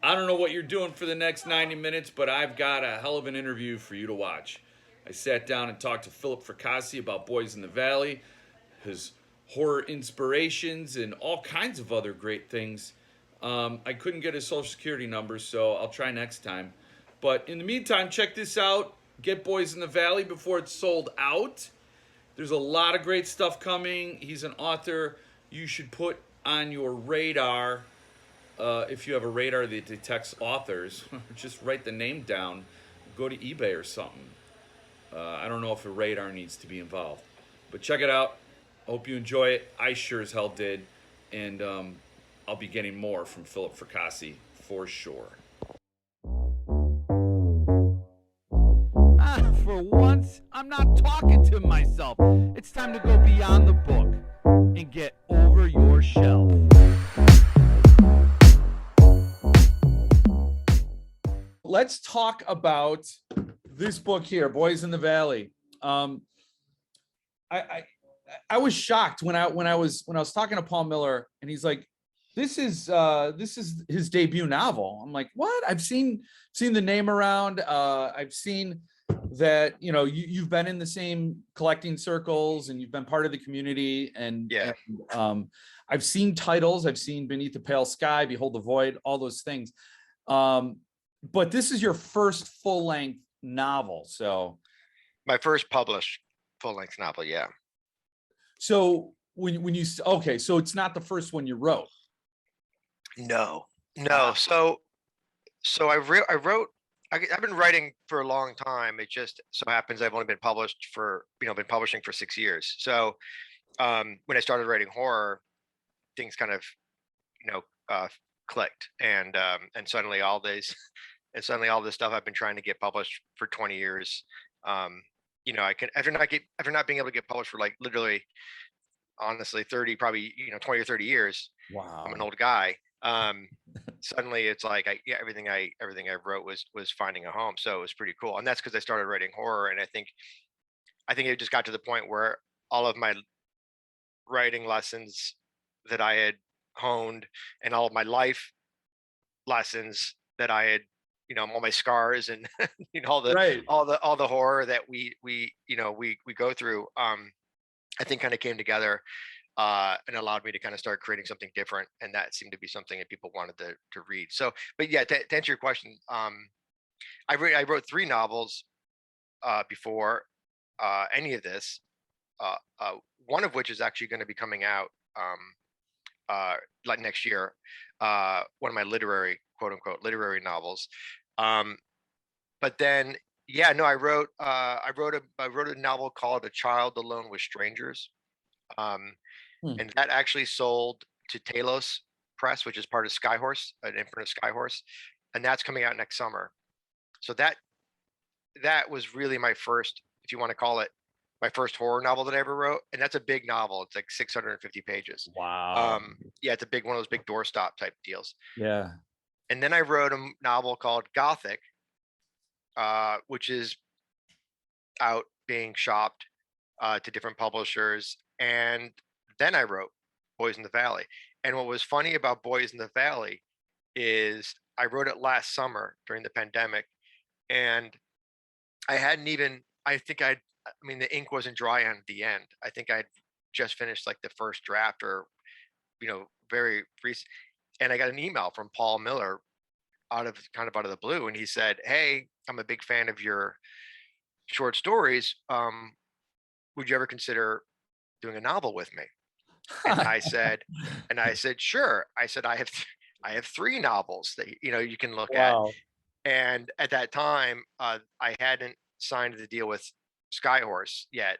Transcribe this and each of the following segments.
I don't know what you're doing for the next 90 minutes, but I've got a hell of an interview for you to watch. I sat down and talked to Philip Fracassi about Boys in the Valley, his horror inspirations, and all kinds of other great things. I couldn't get his social security number, so I'll try next time. But in the meantime, check this out. Get Boys in the Valley before it's sold out. There's a lot of great stuff coming. He's an author you should put on your radar. If you have a radar that detects authors, just write the name down. Go to eBay or something. I don't know if a radar needs to be involved. But check it out. I hope you enjoy it. I sure as hell did. And I'll be getting more from Philip Fracassi for sure. For once, I'm not talking to myself. It's time to go beyond the book and get over your shelf. Let's talk about this book here, Boys in the Valley. I was shocked when I was talking to Paul Miller, and he's like, this is his debut novel. I'm like, what? I've seen the name around. I've seen that, you've been in the same collecting circles and you've been part of the community. And I've seen titles. I've seen Beneath the Pale Sky, Behold the Void, all those things. But this is your first full-length novel. So my first published full-length novel. Yeah. So when you, okay, so it's not the first one you wrote. No. So I've been writing for a long time. It just so happens I've only been published for, been publishing for 6 years. So when I started writing horror, things kind of, clicked, and suddenly all this stuff I've been trying to get published for 20 years. I can, after not being able to get published for like literally, honestly, 30, probably, 20 or 30 years. Wow. I'm an old guy. Suddenly it's like everything I wrote was finding a home. So it was pretty cool. And that's because I started writing horror. And I think it just got to the point where all of my writing lessons that I had honed, and all of my life lessons that I had, all my scars and all the horror that we go through, I think kind of came together and allowed me to kind of start creating something different. And that seemed to be something that people wanted to read. So, but yeah, to answer your question, I wrote 3 novels before any of this, one of which is actually going to be coming out like next year, one of my literary, quote unquote, literary novels. But then, I wrote a novel called A Child Alone with Strangers. And that actually sold to Talos Press, which is part of Skyhorse, an imprint of Skyhorse, and that's coming out next summer. So that was really my first, if you want to call it, my first horror novel that I ever wrote, and that's a big novel. It's like 650 pages. Wow. It's a big one of those big doorstop type deals. Yeah. And then I wrote a novel called Gothic, which is out being shopped to different publishers. And then I wrote Boys in the Valley. And what was funny about Boys in the Valley is I wrote it last summer during the pandemic, and the ink wasn't dry on the end. I think I'd just finished like the first draft, or, very recent. And I got an email from Paul Miller out of the blue. And he said, "Hey, I'm a big fan of your short stories. Would you ever consider doing a novel with me?" And I said, sure. I said, I have 3 novels that, you can look at. And at that time, I hadn't signed the deal with Skyhorse yet.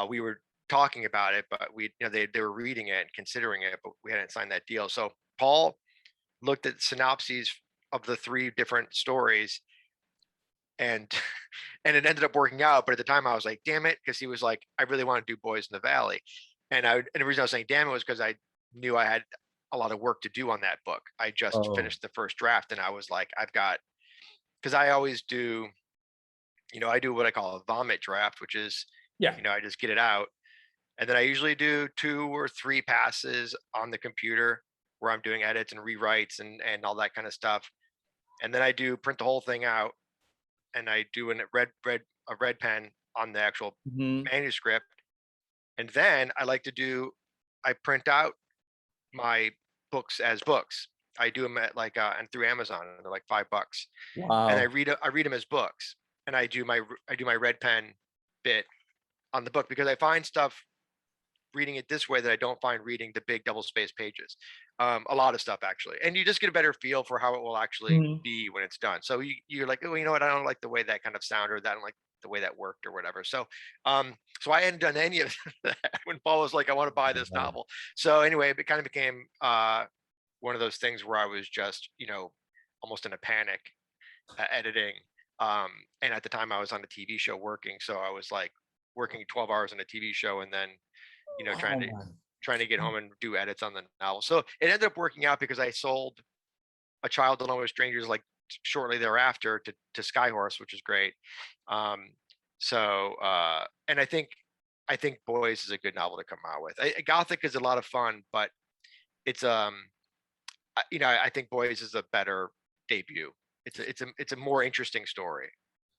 We were talking about it, but they were reading it and considering it, but we hadn't signed that deal. So Paul looked at synopses of the 3 different stories, and it ended up working out. But at the time I was like, damn it, because he was like, I really want to do Boys in the Valley. And the reason I was saying damn it was because I knew I had a lot of work to do on that book. I just finished the first draft, and I was like, because I always do, I do what I call a vomit draft, which is, I just get it out. And then I usually do 2 or 3 passes on the computer where I'm doing edits and rewrites and all that kind of stuff. and then I do print the whole thing out, and I do a red pen on the actual Mhm. manuscript, and then I print out my books as books. I do them at like and through Amazon, and they're like $5, and Wow. I read them as books, and I do my red pen bit on the book, because I find stuff reading it this way that I don't find reading the big double spaced pages. A lot of stuff actually, and you just get a better feel for how it will actually Mhm. be when it's done. So you're like, oh, you know what? I don't like the way that kind of sounded, or that I don't like the way that worked, or whatever. So I hadn't done any of that when Paul was like, I want to buy this novel. So anyway, it kind of became one of those things where I was just, almost in a panic editing. And at the time I was on a TV show working, so I was like working 12 hours on a TV show, and then Oh my. trying to get home and do edits on the novel. So it ended up working out, because I sold A Child Alone with Strangers like shortly thereafter to Skyhorse, which is great. And I think Boys is a good novel to come out with. Gothic is a lot of fun, but it's I think Boys is a better debut. It's a more interesting story.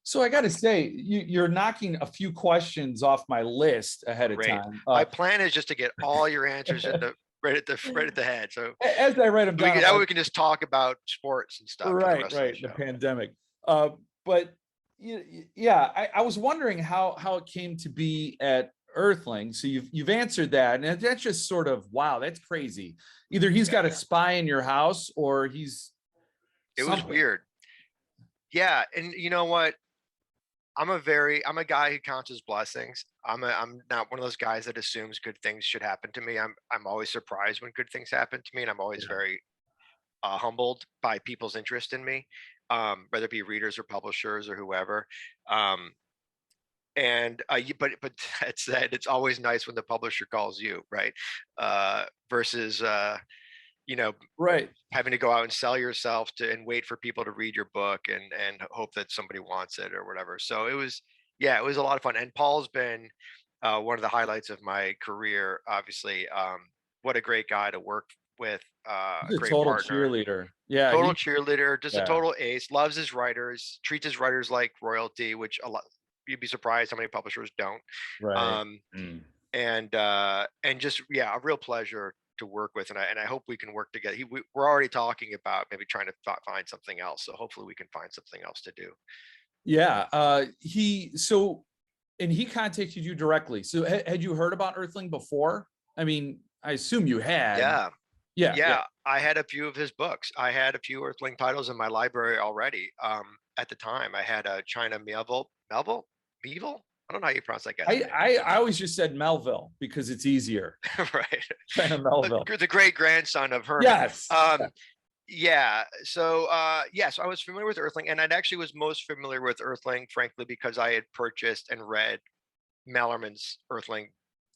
So I got to say, you're knocking a few questions off my list ahead of Great. time. My plan is just to get all your answers right at the head. So As I write them down, I'm that way like, we can just talk about sports and stuff for the right, rest of the right, the show. pandemic. But yeah, I was wondering how it came to be at Earthling. So you've answered that, and that's just sort of wow, that's crazy. Either he's got a spy in your house, or he's It was weird. Yeah, and you know what? I'm a guy who counts his blessings. I'm not one of those guys that assumes good things should happen to me. I'm always surprised when good things happen to me, and I'm always very humbled by people's interest in me, whether it be readers or publishers or whoever. Um, but that said, it's always nice when the publisher calls you, right? Versus you know right. having to go out and sell yourself and wait for people to read your book and hope that somebody wants it or whatever. So it was a lot of fun. And Paul's been one of the highlights of my career, obviously. What a great guy to work with, a He's a great total partner, cheerleader. Yeah, total cheerleader, just a yeah, total ace, loves his writers, treats his writers like royalty, which a lot, you'd be surprised how many publishers don't. right. Um, Mm. and just, yeah, a real pleasure to work with, and I hope we can work together. We're already talking about maybe trying to find something else, so hopefully we can find something else to do. Yeah, and he contacted you directly. So had you heard about Earthling before? I mean, I assume you had. Yeah, Yeah. I had a few of his books. I had a few Earthling titles in my library already. At the time I had a China Melville. I don't know how you pronounce that guy's name. I always just said Melville because it's easier. Right. China Melville. The great grandson of Herman. Yes. Yeah. So so I was familiar with Earthling, and I actually was most familiar with Earthling, frankly, because I had purchased and read Mallerman's Earthling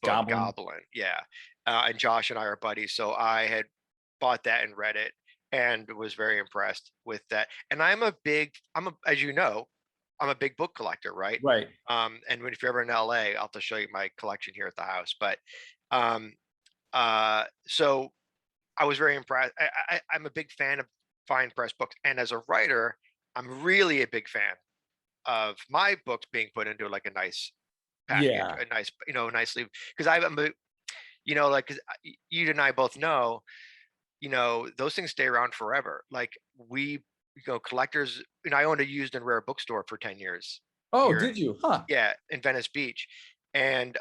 book, Goblin. Yeah. And Josh and I are buddies, so I had bought that and read it and was very impressed with that. And as you know, I'm a big book collector, right? Right. And if you're ever in LA, I'll have to show you my collection here at the house. But um, so I was very impressed. I'm a big fan of fine press books, and as a writer, I'm really a big fan of my books being put into like a nice package, Yeah. a nice, nicely, because I'm a, like 'cause you and I both know, those things stay around forever. Like collectors. I owned a used and rare bookstore for 10 years Oh, here did you? Huh. in Venice Beach, and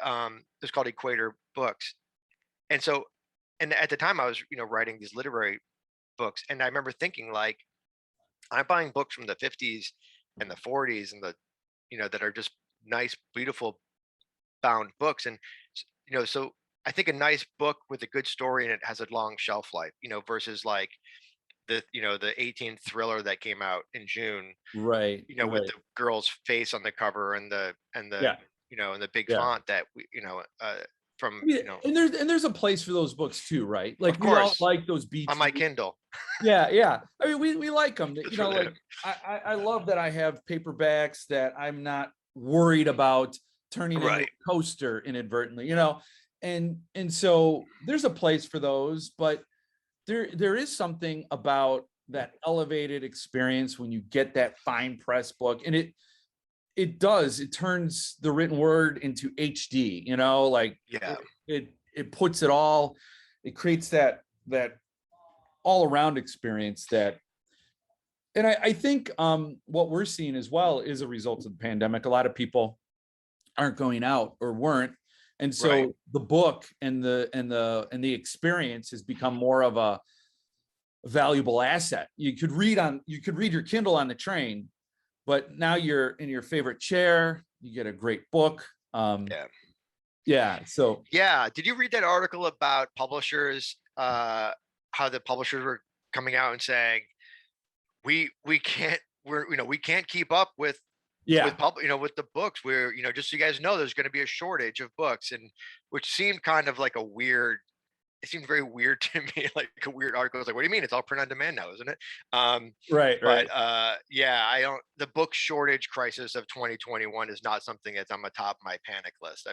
it's called Equator Books. And so, and at the time I was, writing these literary books, and I remember thinking like, I'm buying books from the 50s and the 40s and that are just nice, beautiful bound books. And so I think a nice book with a good story in it has a long shelf life, versus like the 18th thriller that came out in June, Right. with the girl's face on the cover and the Yeah. and the big Yeah. font that from Yeah, and there's a place for those books too, right? Like Of we all course. like those beach on my Kindle. Yeah. I mean, we like them. Good You for know, like them. I love that I have paperbacks that I'm not worried about turning into a Right. coaster inadvertently, and so there's a place for those, but there is something about that elevated experience when you get that fine press book, and it turns the written word into HD, like Yeah. it puts it all, it creates that all around experience and I think what we're seeing as well is a result of the pandemic. A lot of people aren't going out or weren't. And so Right. the book and the experience has become more of a valuable asset. You could read your Kindle on the train, but now you're in your favorite chair, you get a great book. Yeah. Yeah. So Yeah. Did you read that article about publishers, how the publishers were coming out and saying, we can't, we can't keep up with yeah. with the books. We're, just so you guys know, there's going to be a shortage of books, and which seemed kind of like it seemed very weird to me, like a weird article. It's like, what do you mean? It's all print on demand now, isn't it? Right. But yeah, the book shortage crisis of 2021 is not something that's on the top of my panic list.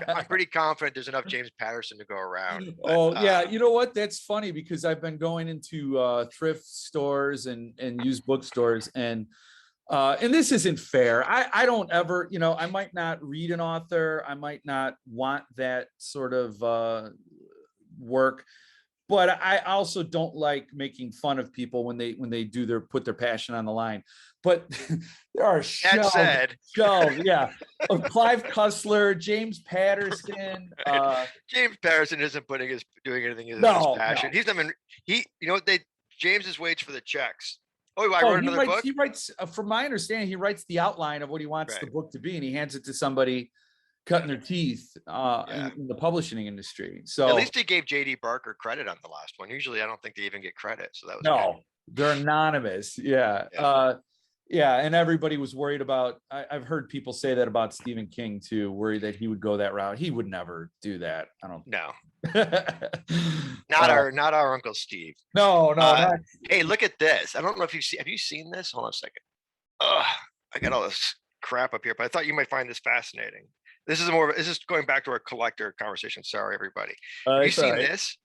I'm pretty confident there's enough James Patterson to go around. But, Oh yeah, you know what? That's funny because I've been going into thrift stores and used bookstores, and this isn't fair. I don't ever, I might not read an author, I might not want that sort of work, but I also don't like making fun of people when they put their passion on the line. But there are that said, shelves, yeah, of Clive Cussler, James Patterson. James Patterson isn't doing anything as his passion. No. He's not even James is waits for the checks. Oh, I wrote another book. He writes, from my understanding, he writes the outline of what he wants the book to be, and he hands it to somebody cutting their teeth in the publishing industry. So at least he gave J.D. Barker credit on the last one. Usually, I don't think they even get credit. So that was good. They're anonymous. Yeah. Yeah, and everybody was worried about. I've heard people say that about Stephen King too, worried that he would go that route. He would never do that. I don't. No. Not our Uncle Steve. No. Hey, look at this. I don't know if have you seen this? Hold on a second. I got all this crap up here, but I thought you might find this fascinating. This is going back to our collector conversation. Sorry, everybody. Have you seen this?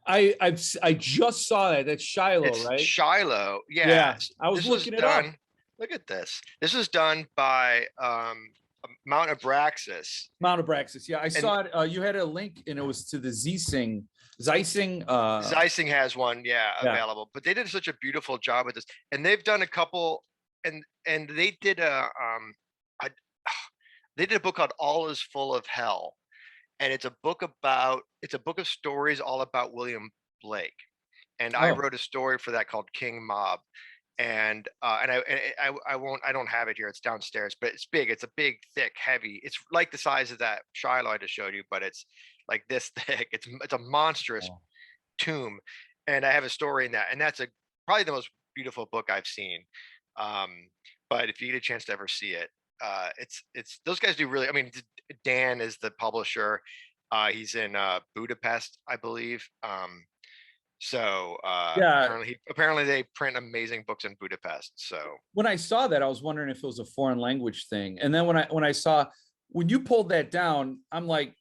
I just saw that. That's Shiloh, it's right? Shiloh. Yeah. Yeah. I was looking it up. Look at this. This is done by Mount Abraxas. Mount Abraxas. Yeah, I saw it. You had a link, and it was to the Zeising. Zeising has one, available. But they did such a beautiful job with this, and they've done a couple, and they did they did a book called All Is Full of Hell, and it's a book of stories all about William Blake, and I wrote a story for that called King Mob. And I don't have it here. It's downstairs, but it's big. It's a big, thick, heavy. It's like the size of that Shiloh I just showed you, but it's like this thick. It's a monstrous tome, and I have a story in that. And that's probably the most beautiful book I've seen. But if you get a chance to ever see it, it's those guys do really. I mean, Dan is the publisher. He's in Budapest, I believe. So apparently they print amazing books in Budapest. So when I saw that, I was wondering if it was a foreign language thing. And then when you pulled that down, I'm like,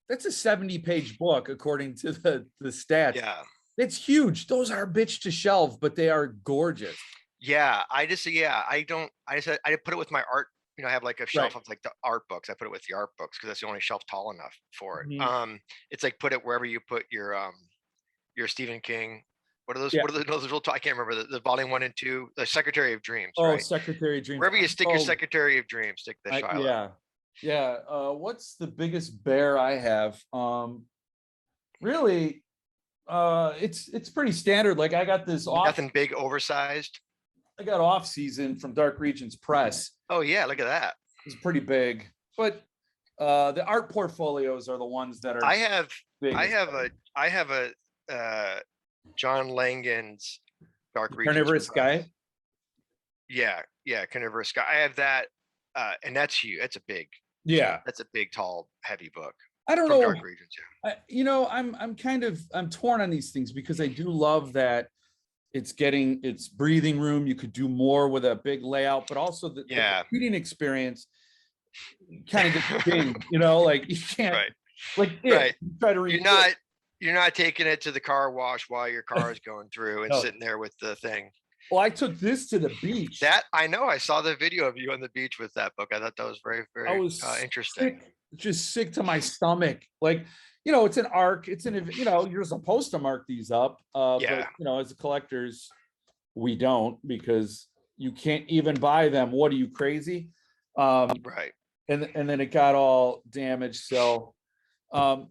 that's a 70-page book according to the stats. Yeah, it's huge. Those are a bitch to shelve, but they are gorgeous. Yeah, I put it with my art. I have like a shelf of like the art books. I put it with the art books because that's the only shelf tall enough for it. Mm-hmm. It's like put it wherever you put your Stephen King. What are those? Yeah. What are those? I can't remember the volume 1 and 2. The Secretary of Dreams. Oh, right? Secretary of Dreams. Wherever you stick your Secretary of Dreams, stick the Shiloh. Yeah. What's the biggest bear I have? Really, it's pretty standard. Like I got this nothing big, oversized. I got Off Season from Dark Regions Press. Oh yeah, look at that. It's pretty big, but the art portfolios are the ones that are. I have a John Langan's Dark Regions. Carnivorous Sky. Yeah, Carnivorous Sky. I have that, and that's huge. That's a big. Yeah, that's a big, tall, heavy book. I don't know. Dark Regions. Yeah. I'm torn on these things because I do love that it's getting its breathing room. You could do more with a big layout, but also the reading experience kind of gets big. Like you can't. Right. Like right. You try to read. You're not taking it to the car wash while your car is going through and No. sitting there with the thing. Well, I took this to the beach. That I know. I saw the video of you on the beach with that book. I thought that was very, I very was interesting. sick, just sick to my stomach. Like, it's an arc. It's you're supposed to mark these up. Yeah. But as collectors, we don't, because you can't even buy them. What are you, crazy? Right. And then it got all damaged. So one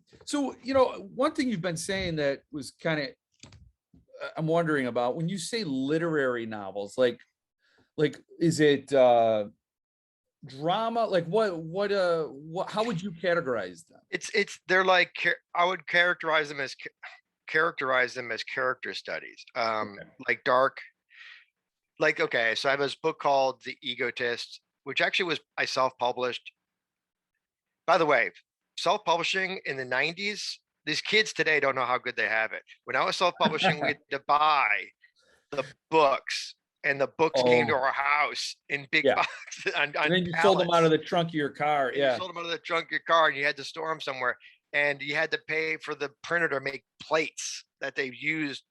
thing you've been saying that was kind of, I'm wondering about, when you say literary novels, like is it drama? Like what how would you categorize them? They're like, I would characterize them as character studies. Okay. Like dark, like, okay, so I have this book called The Egotist, which actually I self-published. By the way, self-publishing in the 90s, these kids today don't know how good they have it. When I was self-publishing, we had to buy the books, and the books came to our house in big Yeah. boxes on And then you sold them out pallets. of the trunk of your car. And Yeah. you sold them out of the trunk of your car, and you had to store them somewhere. And you had to pay for the printer to make plates that they used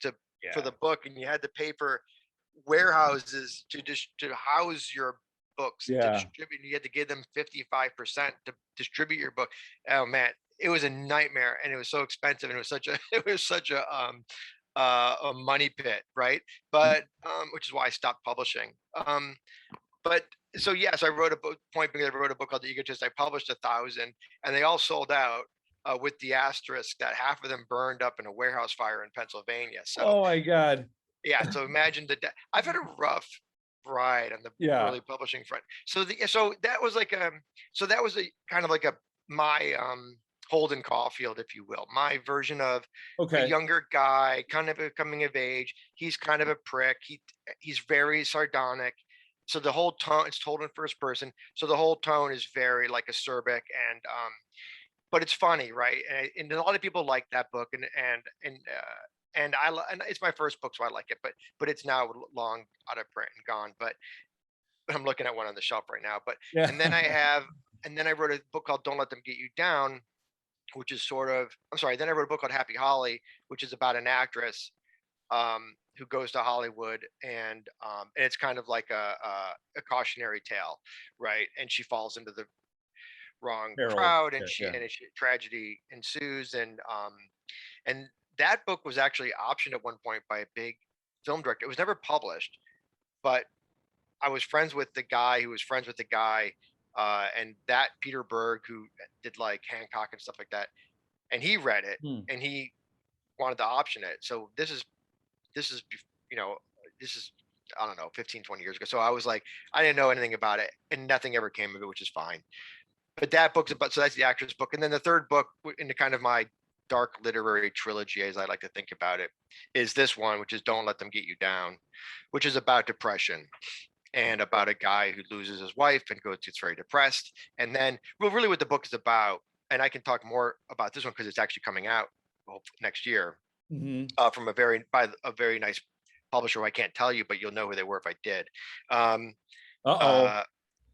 for the book, and you had to pay for warehouses to house your books, to Yeah. distribute. You had to give them 55% to distribute your book. Oh man, it was a nightmare, and it was so expensive, and it was such a money pit, right? But which is why I stopped publishing. But so yes, I wrote a book. Point being, I wrote a book called The Egotist. I published 1,000, and they all sold out. With the asterisk that half of them burned up in a warehouse fire in Pennsylvania. So Oh my God. yeah, so imagine I've had a rough ride on the Yeah. early publishing front. So that was like so that was a kind of like my Holden Caulfield, if you will, my version of a younger guy, kind of coming of age. He's kind of a prick. He's very sardonic. So the whole tone, it's told in first person. So the whole tone is very like acerbic, and but it's funny, right? And a lot of people like that book, and and it's my first book, so I like it. But it's now long out of print and gone. But I'm looking at one on the shelf right now. But Yeah. and then I wrote a book called Don't Let Them Get You Down, which is sort of, I'm sorry. Then I wrote a book called Happy Holly, which is about an actress who goes to Hollywood, and it's kind of like a cautionary tale, right? And she falls into the wrong crowd, and tragedy ensues, and that book was actually optioned at one point by a big film director. It was never published, but I was friends with the guy who was friends with the guy, and that Peter Berg, who did like Hancock and stuff like that, and he read it and he wanted to option it. So this is this is I don't know, 15, 20 years ago. So I was like, I didn't know anything about it, and nothing ever came of it, which is fine. But that book's about, so that's the actress book. And then the third book in the kind of my dark literary trilogy, as I like to think about it, is this one, which is Don't Let Them Get You Down, which is about depression and about a guy who loses his wife and gets very depressed. And then, well, really what the book is about, and I can talk more about this one because it's actually coming out next year from a very nice publisher who I can't tell you, but you'll know who they were if I did.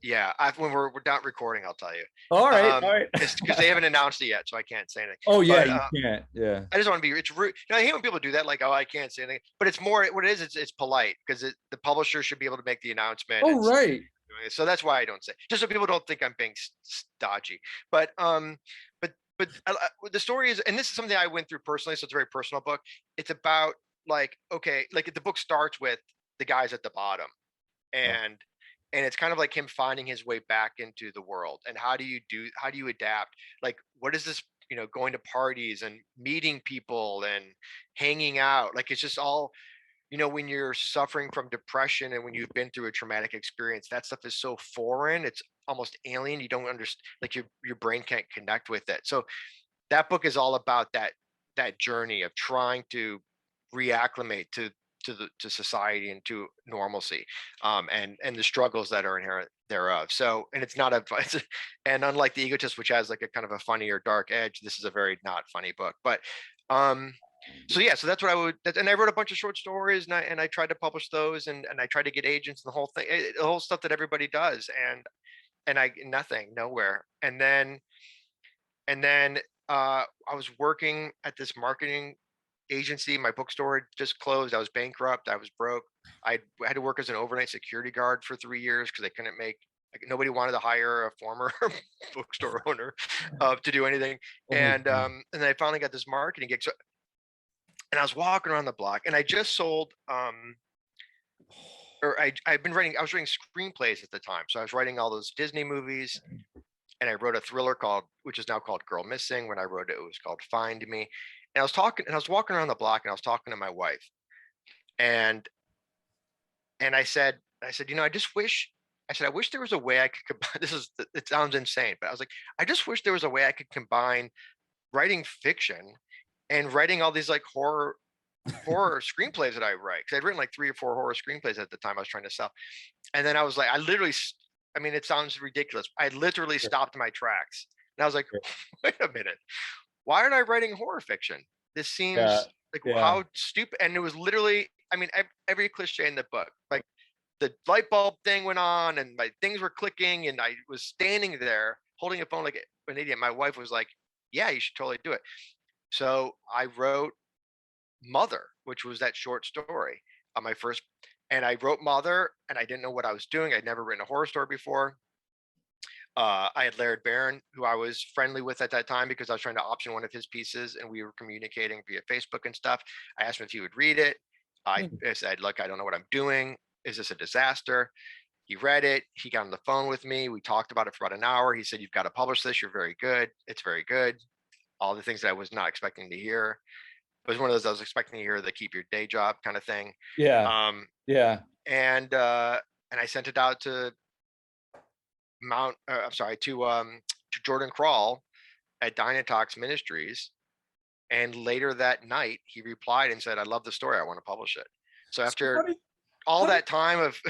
Yeah, when we're not recording, I'll tell you. All right. Because they haven't announced it yet, so I can't say anything. Oh yeah, but, you can't. Yeah. I just want to be. It's rude. I hate when people do that. Like, oh, I can't say anything. But it's more what it is. It's polite because the publisher should be able to make the announcement. Oh right. So that's why I don't say. Just so people don't think I'm being dodgy. But the story is, and this is something I went through personally. So it's a very personal book. It's about like, okay, like the book starts with the guys at the bottom, and it's kind of like him finding his way back into the world. And how do you adapt? Like, what is this, going to parties and meeting people and hanging out? Like, it's just all, when you're suffering from depression and when you've been through a traumatic experience, that stuff is so foreign. It's almost alien. You don't understand, like your brain can't connect with it. So that book is all about that journey of trying to reacclimate to society and to normalcy, and the struggles that are inherent thereof. So, and it's not and unlike The Egotist, which has like a kind of a funny or dark edge, this is a very not funny book. But so yeah, so that's what I would. And I wrote a bunch of short stories, and I tried to publish those, and I tried to get agents and the whole thing, the whole stuff that everybody does, and I nowhere. And then I was working at this marketing agency. My bookstore had just closed. I was bankrupt. I was broke. I had to work as an overnight security guard for 3 years because they couldn't make, like, nobody wanted to hire a former bookstore owner to do anything. Oh my God. And then I finally got this marketing gig. So, and I was walking around the block, and I just sold or I was writing screenplays at the time. So I was writing all those Disney movies, and I wrote a thriller which is now called Girl Missing. When I wrote it, it was called Find Me. And I was walking around the block, and I was talking to my wife, and I said, I just wish, I wish there was a way I could combine, it sounds insane, but I was like, I just wish there was a way I could combine writing fiction and writing all these like horror screenplays that I write. Cause I'd written like 3 or 4 horror screenplays at the time I was trying to sell. And then I was like, I mean, it sounds ridiculous. I literally stopped my tracks, and I was like, wait a minute, why aren't I writing horror fiction? This seems like how stupid. And it was literally, I mean, every cliche in the book, like the light bulb thing went on, and my things were clicking, and I was standing there holding a phone like an idiot. My wife was like, yeah, you should totally do it. So I wrote Mother, which was that short story on my first, and I wrote Mother, and I didn't know what I was doing. I'd never written a horror story before. I had Laird Barron, who I was friendly with at that time because I was trying to option one of his pieces, and we were communicating via Facebook and stuff. I asked him if he would read it. I said, look, I don't know what I'm doing. Is this a disaster? He read it. He got on the phone with me. We talked about it for about an hour. He said, you've got to publish this. You're very good. It's very good. All the things that I was not expecting to hear. It was one of those I was expecting to hear, the keep your day job kind of thing. Yeah. And I sent it out to to Jordan Crawl at Dynatox Ministries. And later that night, he replied and said, I love the story. I want to publish it. So after all that time of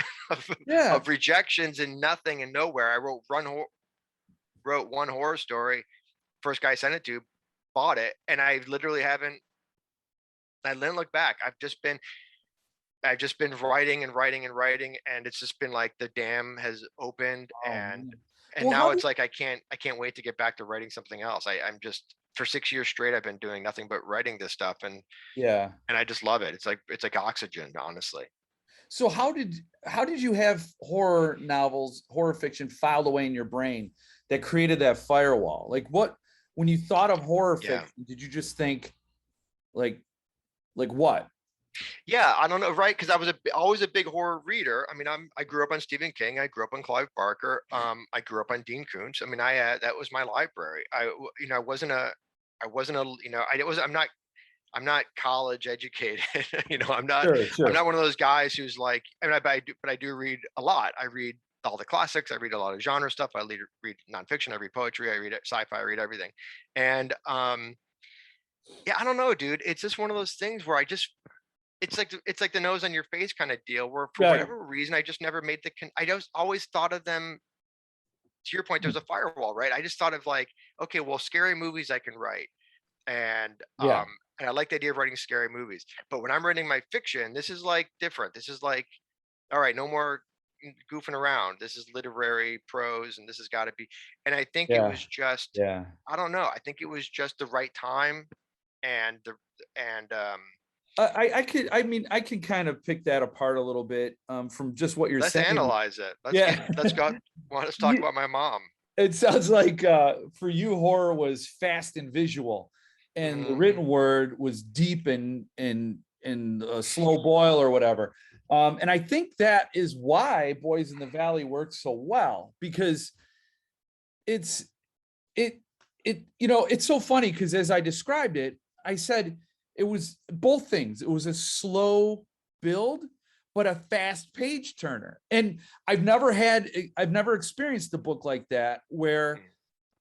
rejections and nothing and nowhere, I wrote one horror story. First guy I sent it to bought it. And I literally I didn't look back. I've just been writing and writing and writing, and it's just been like the dam has opened. And now it's like I can't wait to get back to writing something else. I'm just, for 6 years straight, I've been doing nothing but writing this stuff, and I just love it. It's like oxygen, honestly. So how did you have horror novels, horror fiction filed away in your brain that created that firewall? Like, when you thought of horror fiction, did you just think like what? Yeah, I don't know, right? Because I was always a big horror reader. I mean, I grew up on Stephen King. I grew up on Clive Barker. I grew up on Dean Koontz. I mean, that was my library. I'm not college educated. I'm not Sure. I'm not one of those guys who's like, I mean, but I do read a lot. I read all the classics. I read a lot of genre stuff. I read nonfiction. I read poetry. I read sci-fi. I read everything. And yeah, I don't know, dude. It's just one of those things where it's like the nose on your face kind of deal, where for whatever reason I just never made I just always thought of them. To your point, there's a firewall, right? I just thought of like, okay, well, scary movies I can write, and I like the idea of writing scary movies. But when I'm writing my fiction, this is like different. This is like, all right, no more goofing around. This is literary prose, and this has got to be. And I think it was just, I don't know. I think it was just the right time, and I can kind of pick that apart a little bit from just what you're saying. Let's analyze it. Let's go. Let's talk about my mom. It sounds like for you, horror was fast and visual, and the written word was deep and a slow boil or whatever. And I think that is why Boys in the Valley works so well, because it's so funny, because as I described it, I said it was both things. It was a slow build, but a fast page turner. And I've never experienced a book like that where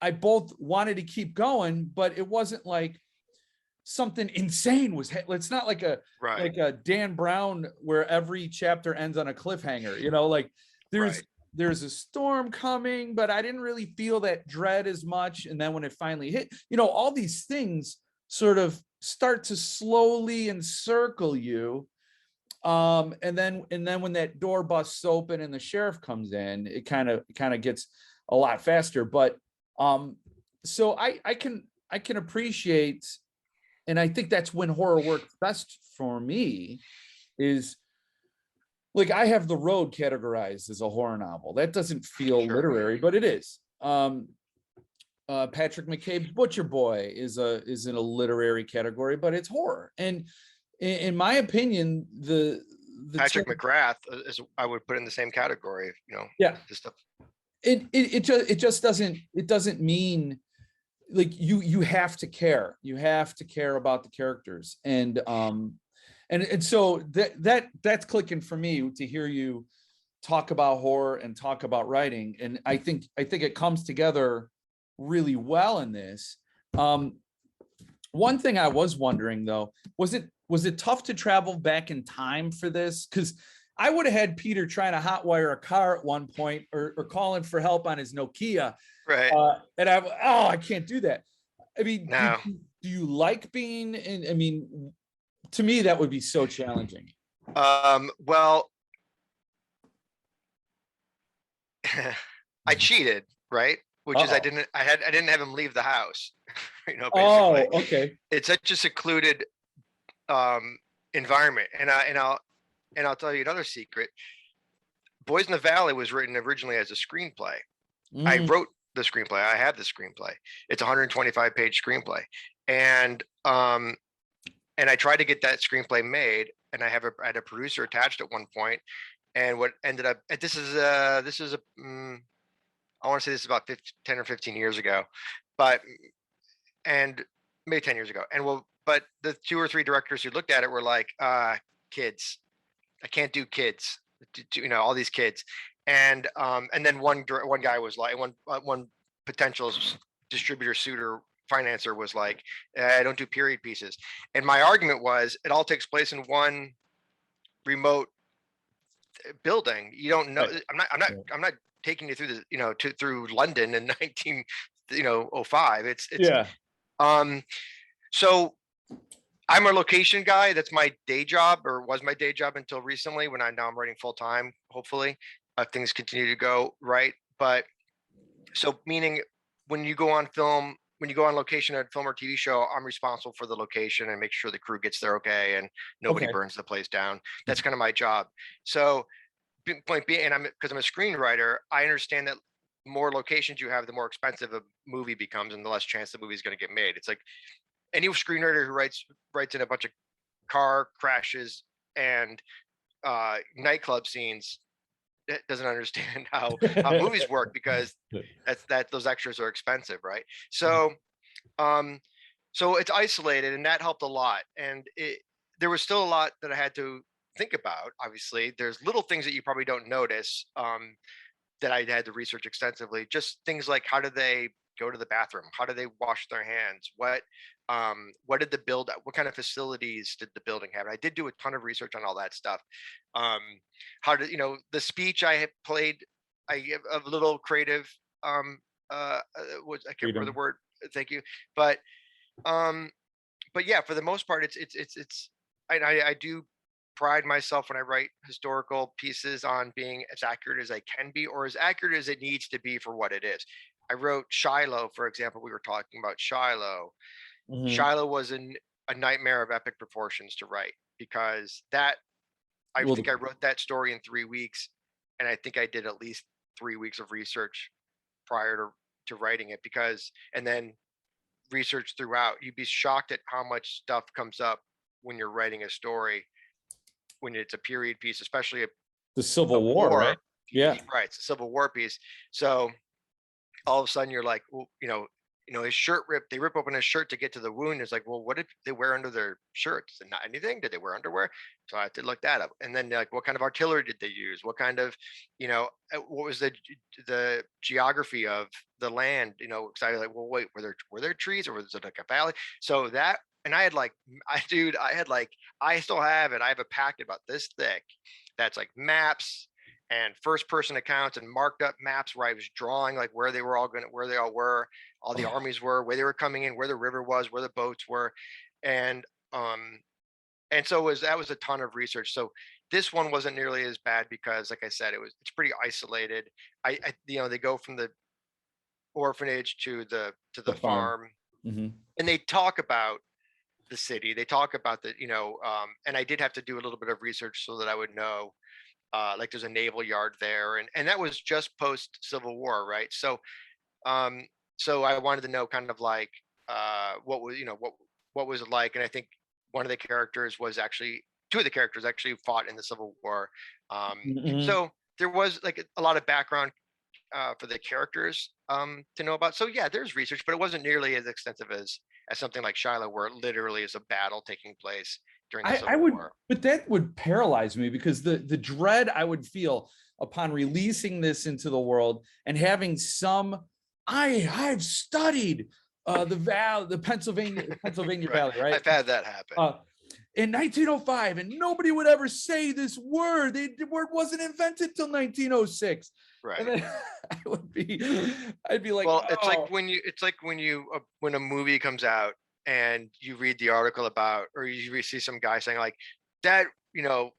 I both wanted to keep going, but it wasn't like something insane it's not like a Dan Brown where every chapter ends on a cliffhanger, like there's a storm coming, but I didn't really feel that dread as much. And then when it finally hit, all these things sort of start to slowly encircle you. And then when that door busts open and the sheriff comes in, it kind of gets a lot faster. But so I can can appreciate, and I think that's when horror works best for me, is like I have The Road categorized as a horror novel. That doesn't feel Sure. literary, but it is. Patrick McCabe's Butcher Boy is in a literary category, but it's horror. And in my opinion, the Patrick McGrath is, I would put in the same category. yeah, this stuff. it just doesn't mean like you have to care. You have to care about the characters, and so that's clicking for me to hear you talk about horror and talk about writing, and I think it comes together really well in this. One thing I was wondering though, was it tough to travel back in time for this? Because I would have had Peter trying to hotwire a car at one point, or calling for help on his Nokia. Right. And I can't do that. I mean, No. do you like being in? I mean, to me, that would be so challenging. Well, I cheated, right? Which is I didn't have him leave the house. Basically. Oh, okay. It's such a secluded environment, and I'll tell you another secret. Boys in the Valley was written originally as a screenplay. I wrote the screenplay. I have the screenplay. It's a 125-page screenplay, and I tried to get that screenplay made, and I had a producer attached at one point. And what ended up, this is I want to say this is about 10 or 15 years ago, and maybe 10 years ago. But the 2 or 3 directors who looked at it were like, kids, I can't do kids, all these kids. And then one guy was like, one potential distributor, suitor, financer was like, I don't do period pieces. And my argument was, it all takes place in one remote building. You don't know. Right. I'm not taking you through the through London in 1905. It's yeah. So I'm a location guy. That's my day job, or was my day job until recently, when I'm writing full time. Hopefully, things continue to go right. But so meaning when you go on location at a film or TV show, I'm responsible for the location and make sure the crew gets there okay and nobody burns the place down. That's kind of my job. So point being, and because I'm a screenwriter, I understand that more locations you have, the more expensive a movie becomes and the less chance the movie's going to get made. It's like any screenwriter who writes in a bunch of car crashes and nightclub scenes doesn't understand how movies work, because those extras are expensive, right? So so it's isolated, and that helped a lot. And there was still a lot that I had to think about. Obviously, there's little things that you probably don't notice that I had to research extensively. Just things like, how do they go to the bathroom? How do they wash their hands? What did the what kind of facilities did the building have? And I did do a ton of research on all that stuff. How did the speech I had played? I give a little creative. I can't remember the word. Thank you. But yeah, for the most part, it's. I do pride myself when I write historical pieces on being as accurate as I can be, or as accurate as it needs to be for what it is. I wrote Shiloh, for example. We were talking about Shiloh. Mm-hmm. Shiloh was a nightmare of epic proportions to write, because I think I wrote that story in 3 weeks, and I think I did at least 3 weeks of research prior to writing it, and then research throughout. You'd be shocked at how much stuff comes up when you're writing a story, when it's a period piece, especially the Civil War, right? Yeah, right. It's a Civil War piece. So all of a sudden you're like, well, his shirt ripped. They rip open his shirt to get to the wound. It's like, well, what did they wear under their shirts? Not anything. Did they wear underwear? So I had to look that up. And then like, what kind of artillery did they use? What kind of, what was the geography of the land? Because I was like, well, wait, were there trees, or was it like a valley? So that, and I still have it. I have a packet about this thick that's like maps and first person accounts and marked up maps where I was drawing like where they all were, all the armies were, where they were coming in, where the river was, where the boats were. And so that was a ton of research. So this one wasn't nearly as bad, because like I said, it's pretty isolated. They go from the orphanage to the farm. Mhm. And they talk about the city. They talk about the, and I did have to do a little bit of research so that I would know, like there's a naval yard there, and that was just post Civil War, right? Um, so I wanted to know kind of like what was, what was it like, and I think one of the characters was actually two of the characters actually fought in the Civil War. Mhm. So there was like a lot of background for the characters to know about. So yeah, there's research, but it wasn't nearly as extensive as something like Shiloh, where it literally is a battle taking place during the I Civil would, War. but that would paralyze me because the dread I would feel upon releasing this into the world and having some, I've studied the Pennsylvania Right, Valley, right? I've had that happen. Uh, in 1905, and nobody would ever say this word. The word wasn't invented till 1906. And Right. then I'd be like, Well, it's like oh, when a movie comes out and you read the article about, or you see some guy saying like that, oh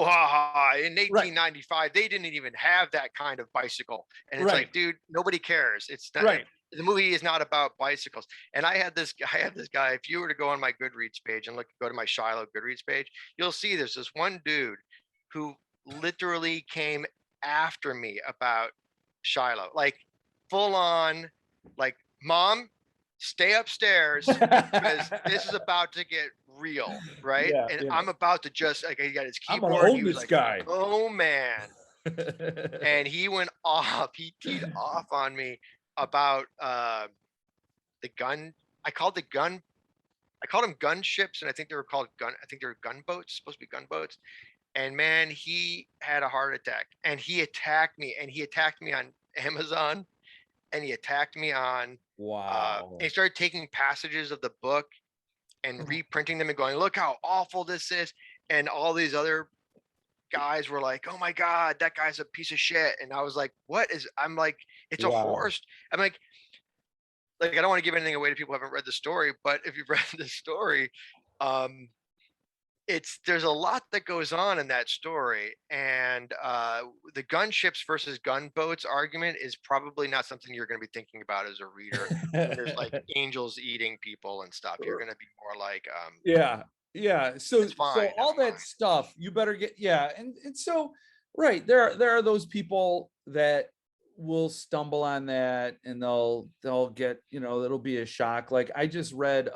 ha ha, in right, 1895 they didn't even have that kind of bicycle, and it's right, like, dude, nobody cares. It's not. right. The movie is not about bicycles. And I had this guy. If you were to go on my Goodreads page and go to my Shiloh Goodreads page, you'll see there's this one dude who literally came after me about Shiloh, like full on, like, mom, stay upstairs because this is about to get real, right? Yeah, And yeah. I'm about to just, like, he got his I'm gonna keyboard and he own was this like, guy. oh man. And he went off, he teed off on me about the gun. I called the gun, I called them gunships, and I think they were called I think they were gunboats, supposed to be gunboats. And man, he had a heart attack, and he attacked me, and he attacked me on Amazon, and he attacked me on and Wow. he started taking passages of the book and reprinting them and going, look how awful this is. And all these other guys were like, oh my god, that guy's a piece of shit. And I was like, what is, I'm like, it's a Wow. horse. I'm like I don't want to give anything away to people who haven't read the story, but if you've read the story, um there's a lot that goes on in that story. And the gunships versus gunboats argument is probably not something you're going to be thinking about as a reader when there's like angels eating people and stuff. You're going to be more like, Yeah. Yeah. So it's fine, so it's all that fine. stuff, you better get, yeah. And so right, there are those people that will stumble on that and they'll get, it'll be a shock. Like I just read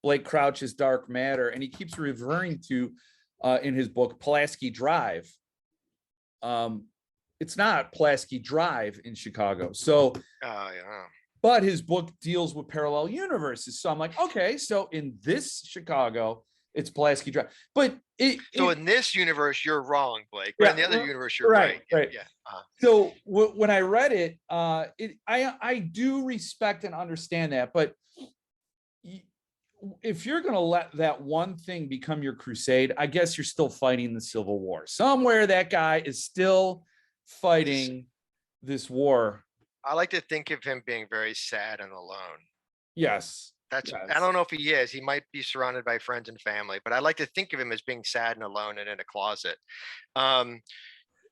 Blake Crouch's Dark Matter, and he keeps referring to in his book Pulaski Drive. It's not Pulaski Drive in Chicago. So Yeah. but his book deals with parallel universes. So I'm like, okay, so in this Chicago, it's Pulaski Drive. But So in this universe, you're wrong, Blake, but in yeah, the other universe, you're right, right. right. Yeah. So when I read it, I do respect and understand that, but if you're going to let that one thing become your crusade, I guess you're still fighting the Civil War. Somewhere that guy is still fighting this war. I like to think of him being very sad and alone. Yes. I Yes. don't know if he is. He might be surrounded by friends and family, but I like to think of him as being sad and alone and in a closet. Um,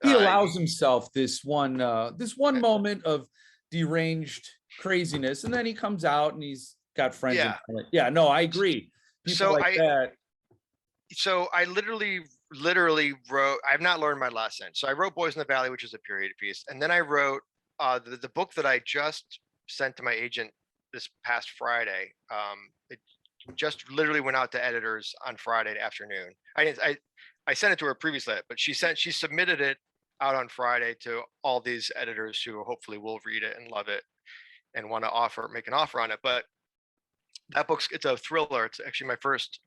He uh, allows himself this one uh, moment of deranged craziness, and then he comes out and he's got friends and yeah. family. Yeah, no, I agree. People So like that. I literally wrote. I've not learned my lesson. So I wrote Boys in the Valley, which is a period piece, and then I wrote the book that I just sent to my agent this past Friday. It just literally went out to editors on Friday afternoon. I sent it to her previously, but she submitted it out on Friday to all these editors who hopefully will read it and love it and want to make an offer on it. But it's a thriller. It's actually my first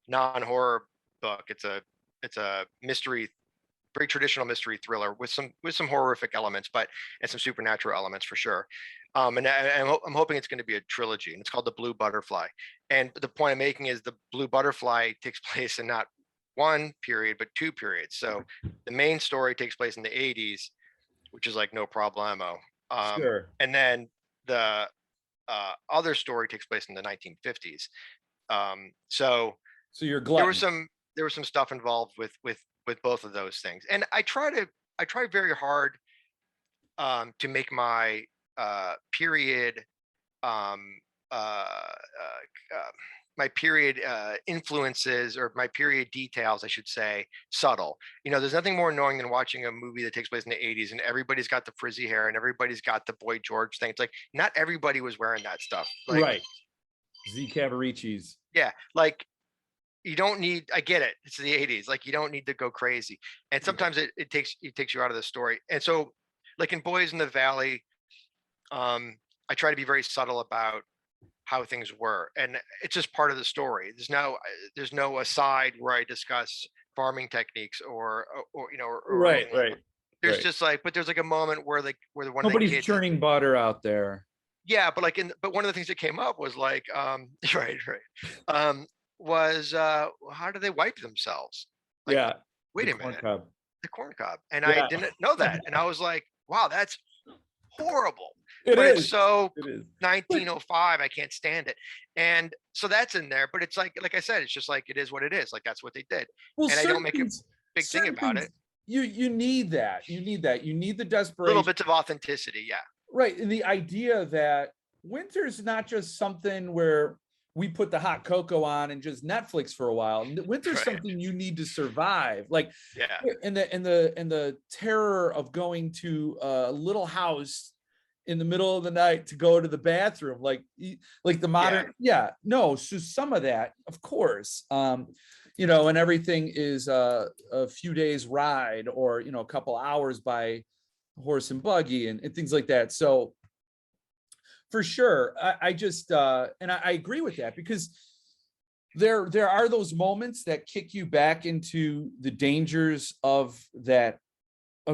non-horror book. It's a mystery, very traditional mystery thriller with some horrific elements, and some supernatural elements for sure. And I'm hoping it's going to be a trilogy, and it's called The Blue Butterfly. And the point I'm making is the Blue Butterfly takes place in not one period but two periods. So the main story takes place in the 80s, which is like no problemo. Sure. And then the other story takes place in the 1950s. So So you're there glutton. was some stuff involved with both of those things, and I try very hard to make my period um my period influences, or my period details, I should say, subtle. There's nothing more annoying than watching a movie that takes place in the 80s and everybody's got the frizzy hair and everybody's got the Boy George thing. It's like, not everybody was wearing that stuff. Like, right. Z Cavaricci's. yeah, like, you don't need, I get it, it's the 80s, like, you don't need to go crazy. And sometimes it takes you out of the story. And so, like in Boys in the Valley, I try to be very subtle about how things were, and it's just part of the story. There's no aside where I discuss farming techniques or Right, anything. right. There's right. just like, but there's like a moment where one of the Nobody's kids, churning butter out there. yeah, but like but one of the things that came up was like, right, was how do they wipe themselves? Like, Yeah. wait The a corn minute, cob. the corn cob, and I Yeah. didn't know that, and I was like, wow, that's horrible. It But is. it's so It is. 1905, I can't stand it. And so that's in there, but it's like I said, it's just like, it is what it is. Like, that's what they did. Well, And I don't certain make a things, big thing certain about things, it. you need that. You need that. You need the Little desperation. bits of authenticity, yeah. Right. And the idea that winter's not just something where we put the hot cocoa on and just Netflix for a while. Winter's Right. something you need to survive. Like, Yeah. and the terror of going to a little house in the middle of the night to go to the bathroom, like the modern, no, so some of that, of course, and everything is a few days ride, or a couple hours by horse and buggy and things like that. So for sure, I just and I agree with that, because there are those moments that kick you back into the dangers of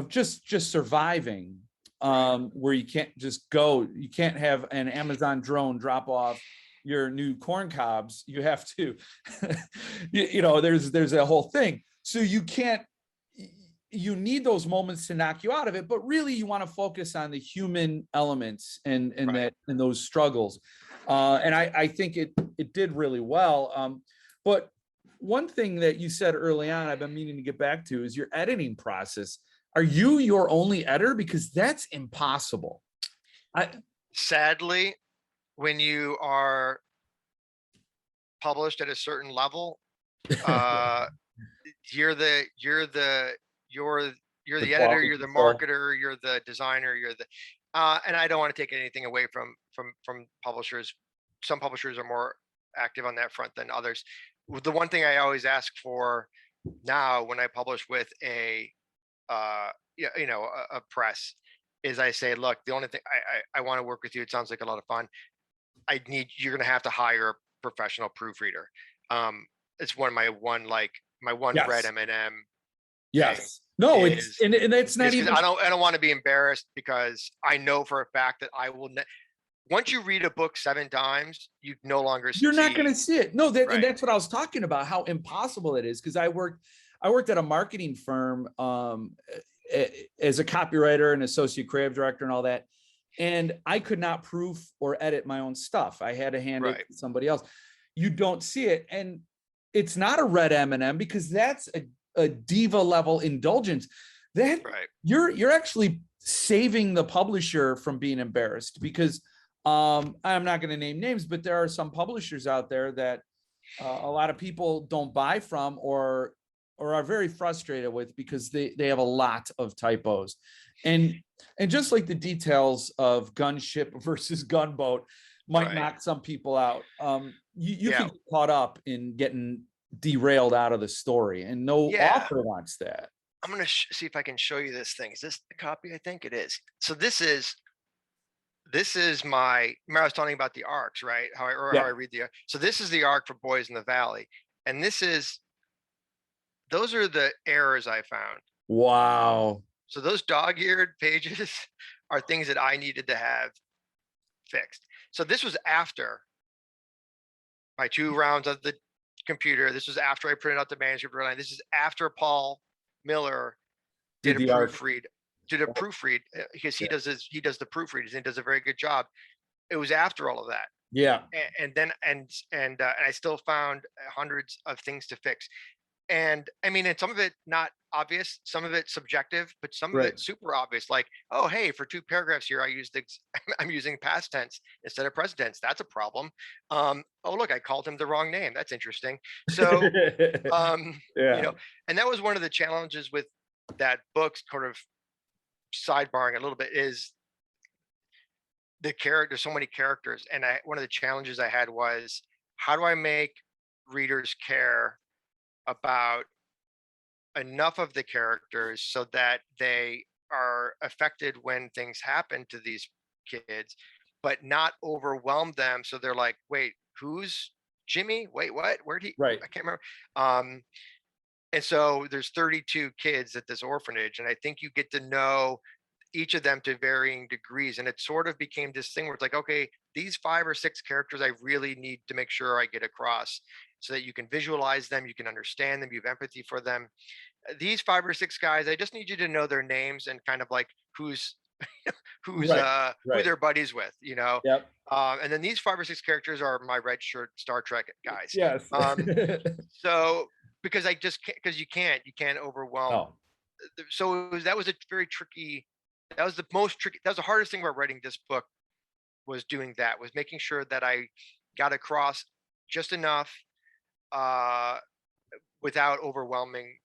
just surviving, where you can't just go. You can't have an Amazon drone drop off your new corn cobs. You have to, there's a whole thing. So you need those moments to knock you out of it, but really you want to focus on the human elements and those struggles. And I think it did really well. But one thing that you said early on, I've been meaning to get back to, is your editing process. Are you your only editor? Because that's impossible. Sadly, when you are published at a certain level, you're the editor, you're the marketer, you're the designer, and I don't want to take anything away from publishers. Some publishers are more active on that front than others. The one thing I always ask for now when I publish with a press is, I say, look, the only thing I want to work with you. It sounds like a lot of fun. You're going to have to hire a professional proofreader. It's my one red M&M. Yes. No, it's not even. I don't want to be embarrassed, because I know for a fact that I will. Once you read a book 7 times, you no longer. You're not going to see it. No, and that's what I was talking about. How impossible it is, because I worked at a marketing firm as a copywriter and associate creative director and all that, and I could not proof or edit my own stuff. I had to hand it to somebody else. You don't see it, and it's not a red M&M, because that's a diva level indulgence. That you're actually saving the publisher from being embarrassed, because I'm not going to name names, but there are some publishers out there that a lot of people don't buy from, or are very frustrated with, because they have a lot of typos, and just like the details of gunship versus gunboat might knock some people out. You can get caught up in getting derailed out of the story, and no author wants that. I'm going to see if I can show you this thing. Is this the copy? I think it is. So this is my, remember I was talking about the arcs, right? How I read the arc. So this is the arc for Boys in the Valley. And those are the errors I found. Wow. So those dog-eared pages are things that I needed to have fixed. So this was after my 2 rounds of the computer. This was after I printed out the manuscript. This is after Paul Miller did a proofread, because he does the proofreading, and he does a very good job. It was after all of that. Yeah. And then I still found hundreds of things to fix. And I mean, and some of it not obvious, some of it subjective, but some of Right. it super obvious. Like, oh, hey, for 2 paragraphs here, I used I'm using past tense instead of present tense. That's a problem. Oh, look, I called him the wrong name. That's interesting. So, Yeah. and that was one of the challenges with that book, sort of sidebarring a little bit, is the character. So many characters, and one of the challenges I had was, how do I make readers care about enough of the characters so that they are affected when things happen to these kids, but not overwhelm them. So they're like, wait, who's Jimmy? Wait, what? Where'd he? Right. I can't remember. Um, and so there's 32 kids at this orphanage, and I think you get to know each of them to varying degrees. And it sort of became this thing where it's like, okay, these 5 or 6 characters I really need to make sure I get across so that you can visualize them, you can understand them, you have empathy for them. These 5 or 6 guys, I just need you to know their names and kind of like who's Right. who Right. they're buddies with, Yep. and then these 5 or 6 characters are my red shirt Star Trek guys. Yes. So because I just can't, because you can't overwhelm. Oh. So that was a very tricky. That was the most tricky. That was the hardest thing about writing this book, was doing that, was making sure that I got across just enough, uh, without overwhelming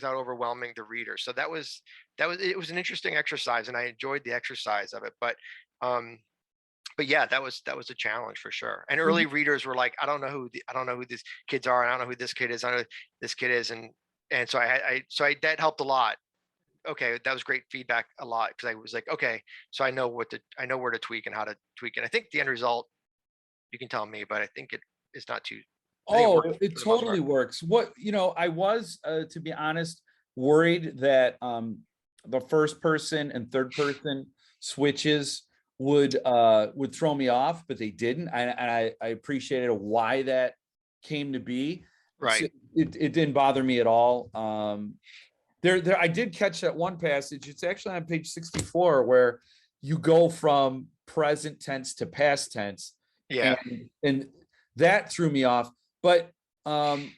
the reader. So that was it was an interesting exercise, and I enjoyed the exercise of it. Um but yeah, that was a challenge for sure. And early readers were like, I don't know who these kids are, I don't know who this kid is, I don't know who this kid is. And so that helped a lot. Okay, that was great feedback, a lot, because I was like, okay, so I know where to tweak and how to tweak. And I think the end result, you can tell me, but I think it is not too. I think it Oh, worked it for the most totally part. works. What, I was, to be honest, worried that the first person and third person switches would throw me off, but they didn't. I appreciated why that came to be. Right. It didn't bother me at all. There I did catch that one passage. It's actually on page 64 where you go from present tense to past tense, Yeah. and that threw me off. But and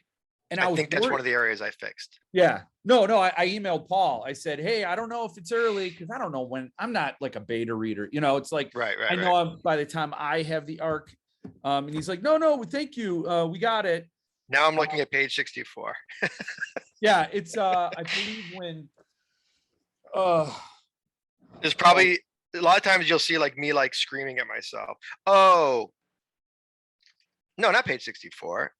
I I was think that's one worried. of the areas I fixed. Yeah. No, I emailed Paul. I said, hey, I don't know if it's early because I don't know when. I'm not like a beta reader. It's like Right, I right, know right. by the time I have the arc. And he's like, no, thank you. We got it. Now I'm looking at page 64. Yeah, it's I believe when There's oh, probably a lot of times you'll see like me like screaming at myself. Oh, no, not page 64.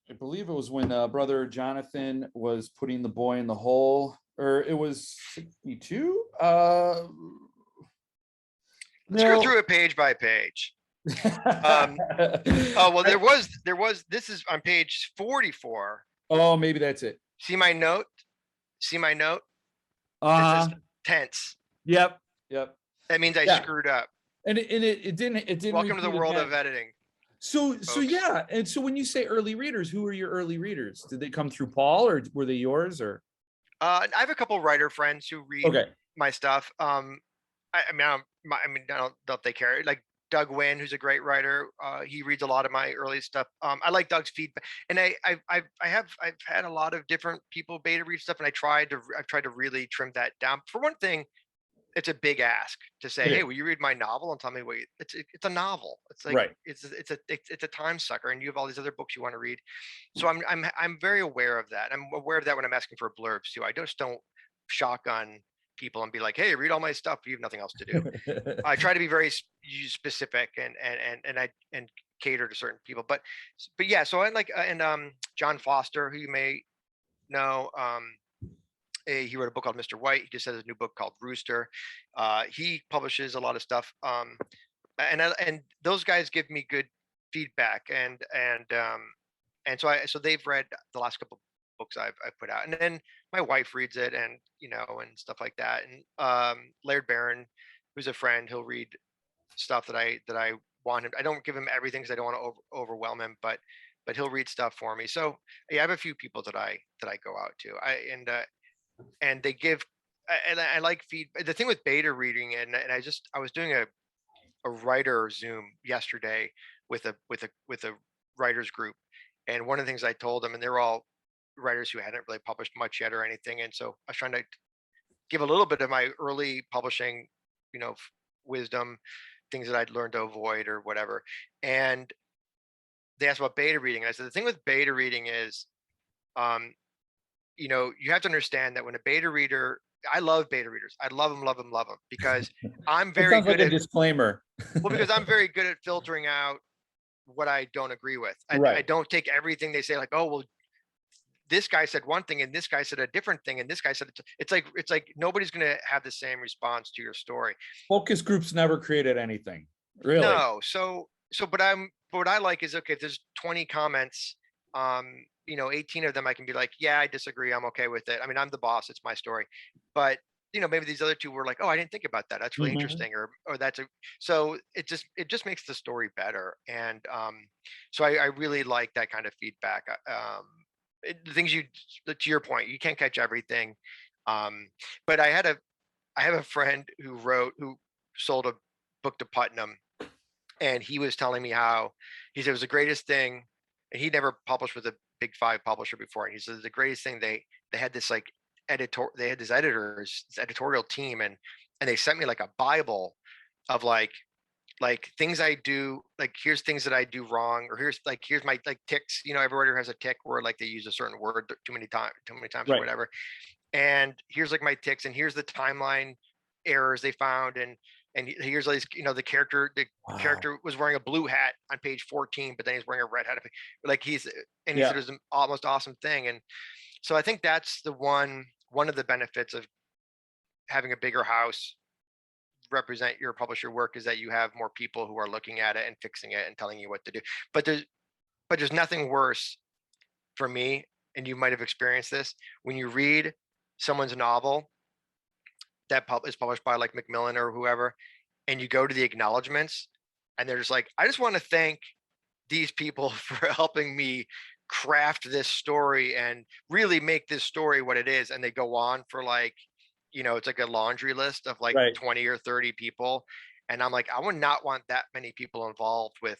I believe it was when brother Jonathan was putting the boy in the hole, or it was 62. Let's go No. through it page by page. Oh, well, this is on page 44. Oh, maybe that's it. See my note? See my note? It says Uh tense. yep, yep. That means I Yeah. screwed up. And it didn't Welcome to the repeat world again. of editing. So Folks. yeah, and so when you say early readers, who are your early readers? Did they come through Paul, or were they yours, or I have a couple writer friends who read okay? my stuff. I mean, I don't know if they care. Like Doug Wynn, who's a great writer. He reads a lot of my early stuff. I like Doug's feedback, and I've had a lot of different people beta read stuff, and I've tried to really trim that down. For one thing, it's a big ask to say, It hey, is. will you read my novel and tell me what it's a novel. It's like Right. it's a time sucker, and you have all these other books you want to read. So I'm very aware of that. I'm aware of that when I'm asking for blurbs too. I just don't shotgun people and be like, hey, read all my stuff, you have nothing else to do. I try to be very specific and cater to certain people. But yeah, so I like and John Foster, who you may know. He wrote a book called Mr. White. He just has a new book called Rooster. He publishes a lot of stuff, and those guys give me good feedback, and so they've read the last couple books I've put out, and then my wife reads it, and and stuff like that. And Laird Barron, who's a friend, he'll read stuff that I want him. I don't give him everything because I don't want to overwhelm him, but he'll read stuff for me. So yeah, I have a few people that I go out to. And they give, and I like the thing with beta reading, and I was doing a writer Zoom yesterday with a writers group, and one of the things I told them, and they're all writers who hadn't really published much yet or anything. And so I was trying to give a little bit of my early publishing, wisdom, things that I'd learned to avoid or whatever. And they asked about beta reading. And I said, the thing with beta reading is, um, you have to understand that when a beta reader, I love beta readers. I love them because I'm That very sounds like good a at, disclaimer. well, because I'm very good at filtering out what I don't agree with. I Right. don't take everything they say like, oh, well, this guy said one thing and this guy said a different thing and this guy said it's like nobody's going to have the same response to your story. Focus groups never created anything, really. No. But what I like is, okay, if there's 20 comments, 18 of them I can be like, yeah, I disagree, I'm okay with it. I mean, I'm the boss, it's my story. But maybe these other two were like, oh, I didn't think about that, that's really Mhm. interesting, or that's a, so it just makes the story better. And so I really like that kind of feedback. The things to your point, you can't catch everything. But I have a friend who sold a book to Putnam, and he was telling me how he said it was the greatest thing, and he never published with a big five publisher before. And he said the greatest thing, they had this like they had this editorial team, and they sent me like a Bible of like things I do, like here's things that I do wrong, or here's my like ticks. Every writer has a tick where like they use a certain word too many times or Right. whatever. And here's like my ticks, and here's the timeline errors they found, and here's like, the Wow. character was wearing a blue hat on page 14, but then he's wearing a red hat. Like and he said Yeah. it was the almost awesome thing. And so I think that's one of the benefits of having a bigger house represent your publisher work, is that you have more people who are looking at it and fixing it and telling you what to do. But there's nothing worse for me, and you might have experienced this, when you read someone's novel that is published by like Macmillan or whoever, and you go to the acknowledgments, and they're just like, I just want to thank these people for helping me craft this story and really make this story what it is. And they go on for like, it's like a laundry list of like Right. 20 or 30 people. And I'm like, I would not want that many people involved with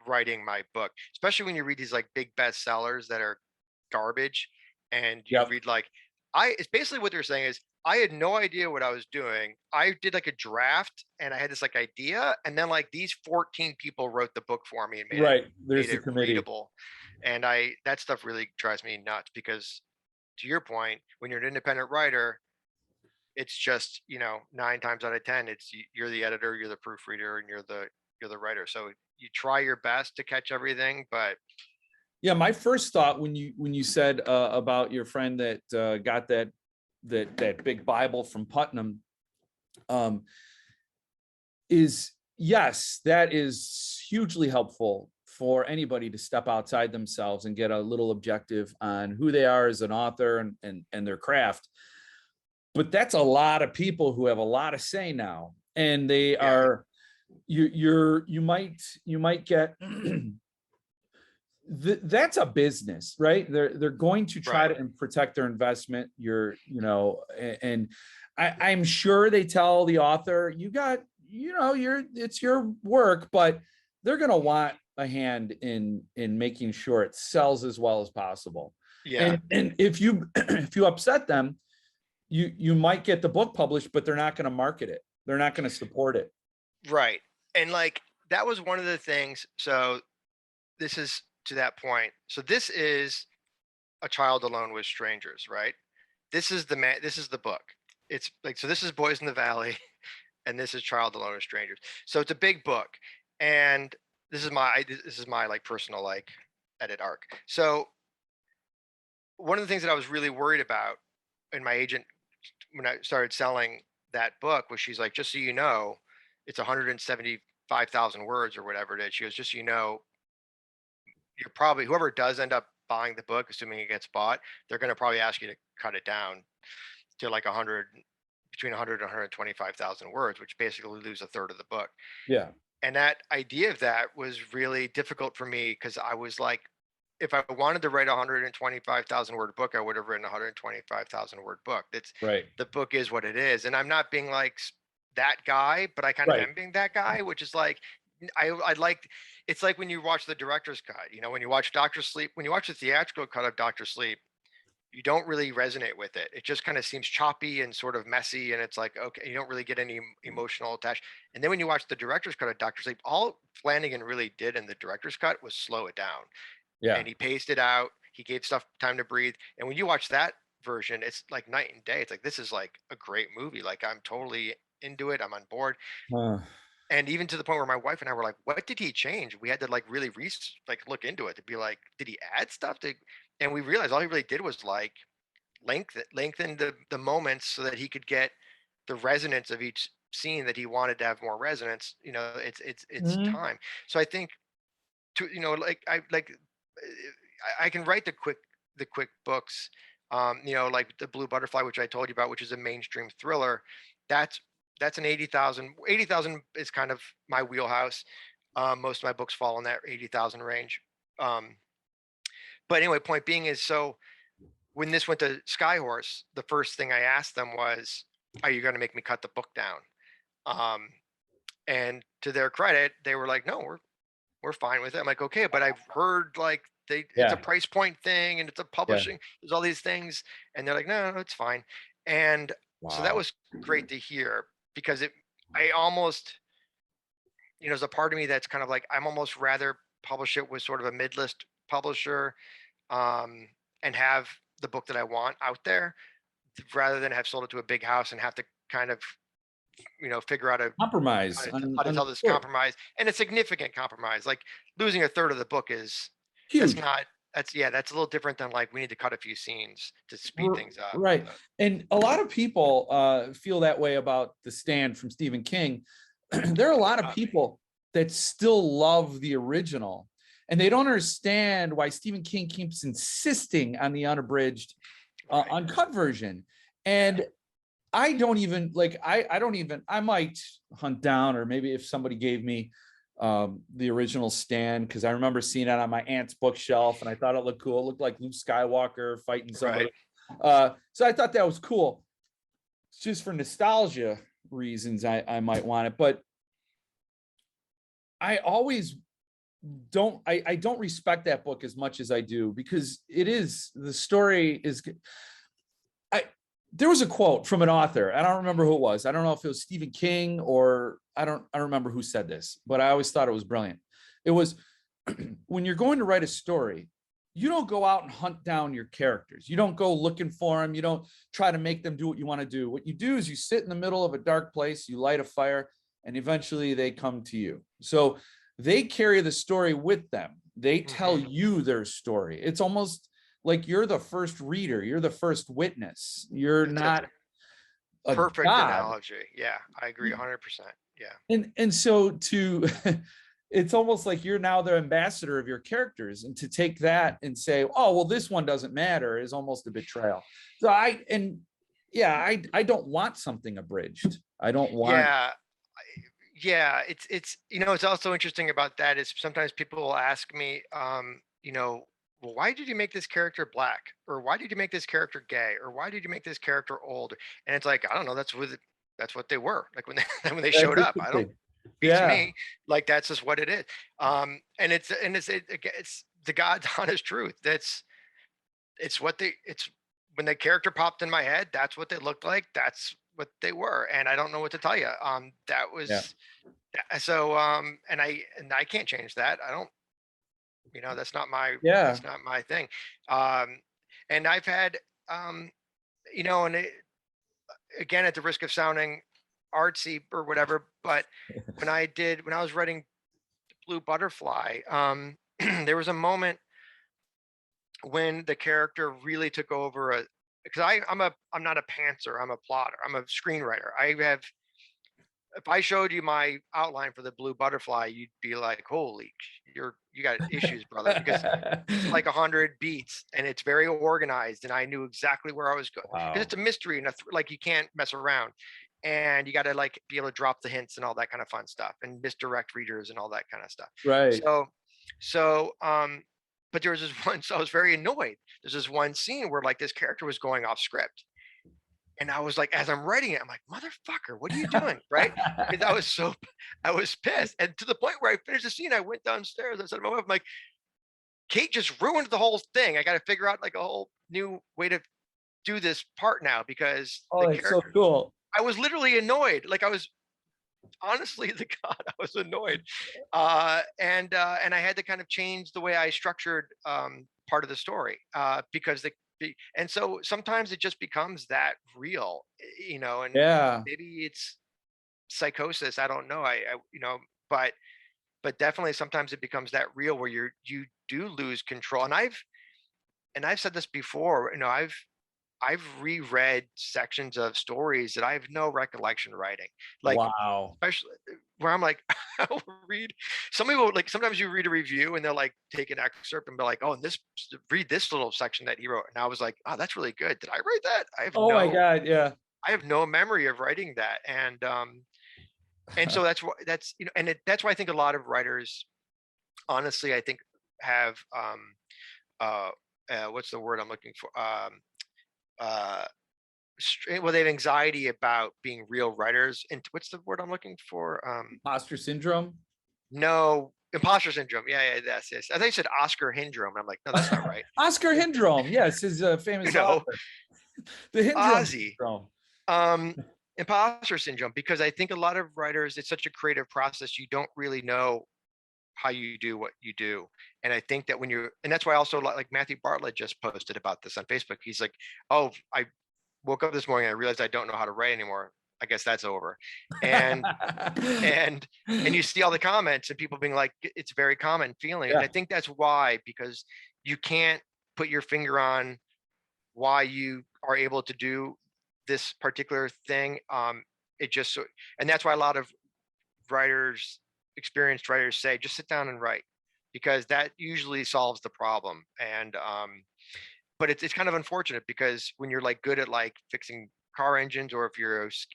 writing my book, especially when you read these like big bestsellers that are garbage. And you Yep. read like, it's basically what they're saying is, I had no idea what I was doing. I did like a draft and I had this like idea, and then like these 14 people wrote the book for me and Right. There's made the it committee. readable. And that stuff really drives me nuts, because to your point, when you're an independent writer, it's just, 9 times out of 10, you're the editor, you're the proofreader, and you're the writer. So you try your best to catch everything, but Yeah, my first thought when you said about your friend that got that big Bible from Putnam, um, is yes, that is hugely helpful for anybody to step outside themselves and get a little objective on who they are as an author and their craft. But that's a lot of people who have a lot of say now, and they yeah, are you might get that's a business, right? They're going to try right. to protect their investment. And I'm sure they tell the author, you got, it's your work, but they're going to want a hand in making sure it sells as well as possible. Yeah, And if you if you upset them, you might get the book published, but they're not going to market it. They're not going to support it. right. And like, that was one of the things. So this is to that point. So this is A Child Alone with Strangers, right? This is the book. It's like, so this is Boys in the Valley, and this is Child Alone with Strangers. So it's a big book. And this is my like personal like edit arc. So one of the things that I was really worried about, and my agent, when I started selling that book, was, she's like, just so you know, it's 175,000 words or whatever it is. She goes, just so you know, you're probably, whoever does end up buying the book, assuming it gets bought, they're going to probably ask you to cut it down to like 100, between 100 and 125,000 words, which basically lose a third of the book. Yeah. And that idea of that was really difficult for me, because I was like, if I wanted to write a 125,000 word book, I would have written a 125,000 word book. That's, Right. the book is what it is. And I'm not being like that guy, but I kind of Right. am being that guy, which is like, I like, it's like when you watch the director's cut, when you watch Doctor Sleep, when you watch the theatrical cut of Doctor Sleep, you don't really resonate with it. It just kind of seems choppy and sort of messy, and it's like, okay, you don't really get any emotional attach. And then when you watch the director's cut of Doctor Sleep, all Flanagan really did in the director's cut was slow it down, Yeah. and he paced it out. He gave stuff time to breathe. And when you watch that version, it's like night and day. It's like, this is like a great movie. Like, I'm totally into it. I'm on board. Uh, And even to the point where my wife and I were like, what did he change? We had to like really like look into it to be like, did he add stuff to, and we realized all he really did was like lengthen the moments so that he could get the resonance of each scene that he wanted to have more resonance. You know, it's mhm. time. So I think, to, like I can write the quick books, like the Blue Butterfly, which I told you about, which is a mainstream thriller. That's that's an 80,000 is kind of my wheelhouse. Most of my books fall in that 80,000 range. Um, but anyway, point being is, so when this went to Skyhorse, the first thing I asked them was, "Are you going to make me cut the book down?" Um, and to their credit, they were like, "No, we're fine with it." I'm like, "Okay, but I've heard like it's a Yeah. price point thing and it's a Yeah. publishing, there's all these things." And they're like, "No, no, it's fine." And so that Wow. was great to hear, because I almost, there's a part of me that's kind of like, I'm almost rather publish it with sort of a mid-list publisher, um, and have the book that I want out there, rather than have sold it to a big house and have to kind of, figure out Compromise how to on the tell this story. compromise, and a significant compromise. Like, losing a third of the book is, that's Huge. not, that's a little different than like, we need to cut a few scenes to speed things up. Right. And a lot of people feel that way about The Stand from Stephen King. There are a lot of people that still love the original, and they don't understand why Stephen King keeps insisting on the unabridged, Right. uncut version. And I don't even like, I don't even, I might hunt down, or maybe if somebody gave me the original Stand, because I remember seeing it on my aunt's bookshelf and I thought it looked cool. It looked like Luke Skywalker fighting somebody. Right. So I thought that was cool. Just for nostalgia reasons, I might want it. But I always I don't respect that book as much as I do, because the story is, I there was a quote from an author. I don't remember who it was. I don't know if it was Stephen King, or I don't remember who said this, but I always thought it was brilliant. It was, when you're going to write a story, you don't go out and hunt down your characters. You don't go looking for them. You don't try to make them do what you want to do. What you do is you sit in the middle of a dark place, you light a fire, and eventually they come to you. So they carry the story with them. They tell Hmm. you their story. It's almost like you're the first reader, you're the first witness. You're It's a not a perfect god. analogy. Yeah, I agree 100%. Yeah. And so to it's almost like you're now the ambassador of your characters, and to take that and say, oh well, this one doesn't matter, is almost a betrayal. So I don't want something abridged. I don't want. Yeah. Yeah, it's also interesting about that is, sometimes people will ask me, well, why did you make this character black, or why did you make this character gay, or why did you make this character old? And it's like, I don't know, that's what they were like when they when they That's showed up. I don't, interesting. beats Yeah. me. Like, that's just what it is. And it's the God's honest truth. It's what they it's when the character popped in my head, that's what they looked like, that's what they were, and I don't know what to tell you. That Yeah. was so, and I can't change that. I don't, Yeah. that's not my thing. Um, and I've had, um, and again, at the risk of sounding artsy or whatever, but when I was writing Blue Butterfly, there was a moment when the character really took over, because I'm not a pantser, I'm a plotter, I'm a screenwriter. I have If I showed you my outline for the Blue Butterfly, you'd be like, "Holy, you got issues, brother," because it's like 100 beats and it's very organized, and I knew exactly where I was going, because Wow. it's a mystery, and like, you can't mess around, and you got to like be able to drop the hints and all that kind of fun stuff, and misdirect readers and all that kind of stuff. Right. So so um but there was this one, so I was very annoyed. There's this one scene where like this character was going off script, and I was like, as I'm writing it, I'm like, "Motherfucker, what are you doing?" Right? Because I was pissed. And to the point where I finished the scene, I went downstairs. I said to my wife, I'm like, Kate just ruined the whole thing. I got to figure out like a whole new way to do this part now because the Oh, it's so character, cool. I was literally annoyed. Like I was honestly the God, I was annoyed. And I had to kind of change the way I structured part of the story because and so sometimes it just becomes that real, and Yeah. maybe it's psychosis. I don't know. But definitely sometimes it becomes that real where you do lose control. And I've said this before, I've reread sections of stories that I have no recollection writing. Like Wow. especially where I'm like, I'll read some people like sometimes you read a review and they'll like take an excerpt and be like, oh, and read this little section that he wrote. And I was like, oh, that's really good. Did I write that? Oh my God. Yeah. I have no memory of writing that. And so that's why I think a lot of writers, honestly, I think have uh what's the word I'm looking for? Uh well, they have anxiety about being real writers. And what's the word I'm looking for? Imposter syndrome. No, imposter syndrome. Yeah, yes. I think you said Oscar Hindrome. I'm like, no, that's not right. Oscar Hindrome. Yes, his famous author. The Hindrome Ozzy. syndrome. Imposter syndrome, because I think a lot of writers, it's such a creative process. You don't really know how you do what you do. And I think that and that's why I also like Matthew Bartlett just posted about this on Facebook. He's like, oh, I woke up this morning and I realized I don't know how to write anymore. I guess that's over. And and you see all the comments and people being like, it's a very common feeling. Yeah. And I think that's why, because you can't put your finger on why you are able to do this particular thing. And that's why a lot of writers, experienced writers, say just sit down and write, because that usually solves the problem. And but it's kind of unfortunate, because when you're like good at like fixing car engines, or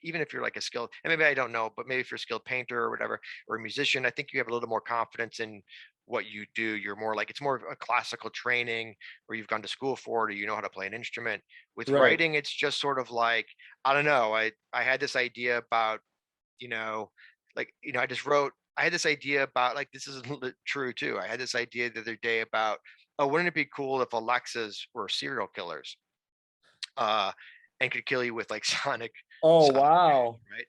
even if you're like a skilled, and maybe I don't know, but maybe if you're a skilled painter or whatever, or a musician, I think you have a little more confidence in what you do. You're more like, it's more of a classical training, or you've gone to school for it, or you know how to play an instrument. With Right. writing, it's just sort of like, I don't know, I had this idea about, I had this idea about, like, this is true too. I had this idea the other day about, oh, wouldn't it be cool if Alexas were serial killers, and could kill you with like sonic. Oh, wow. Right.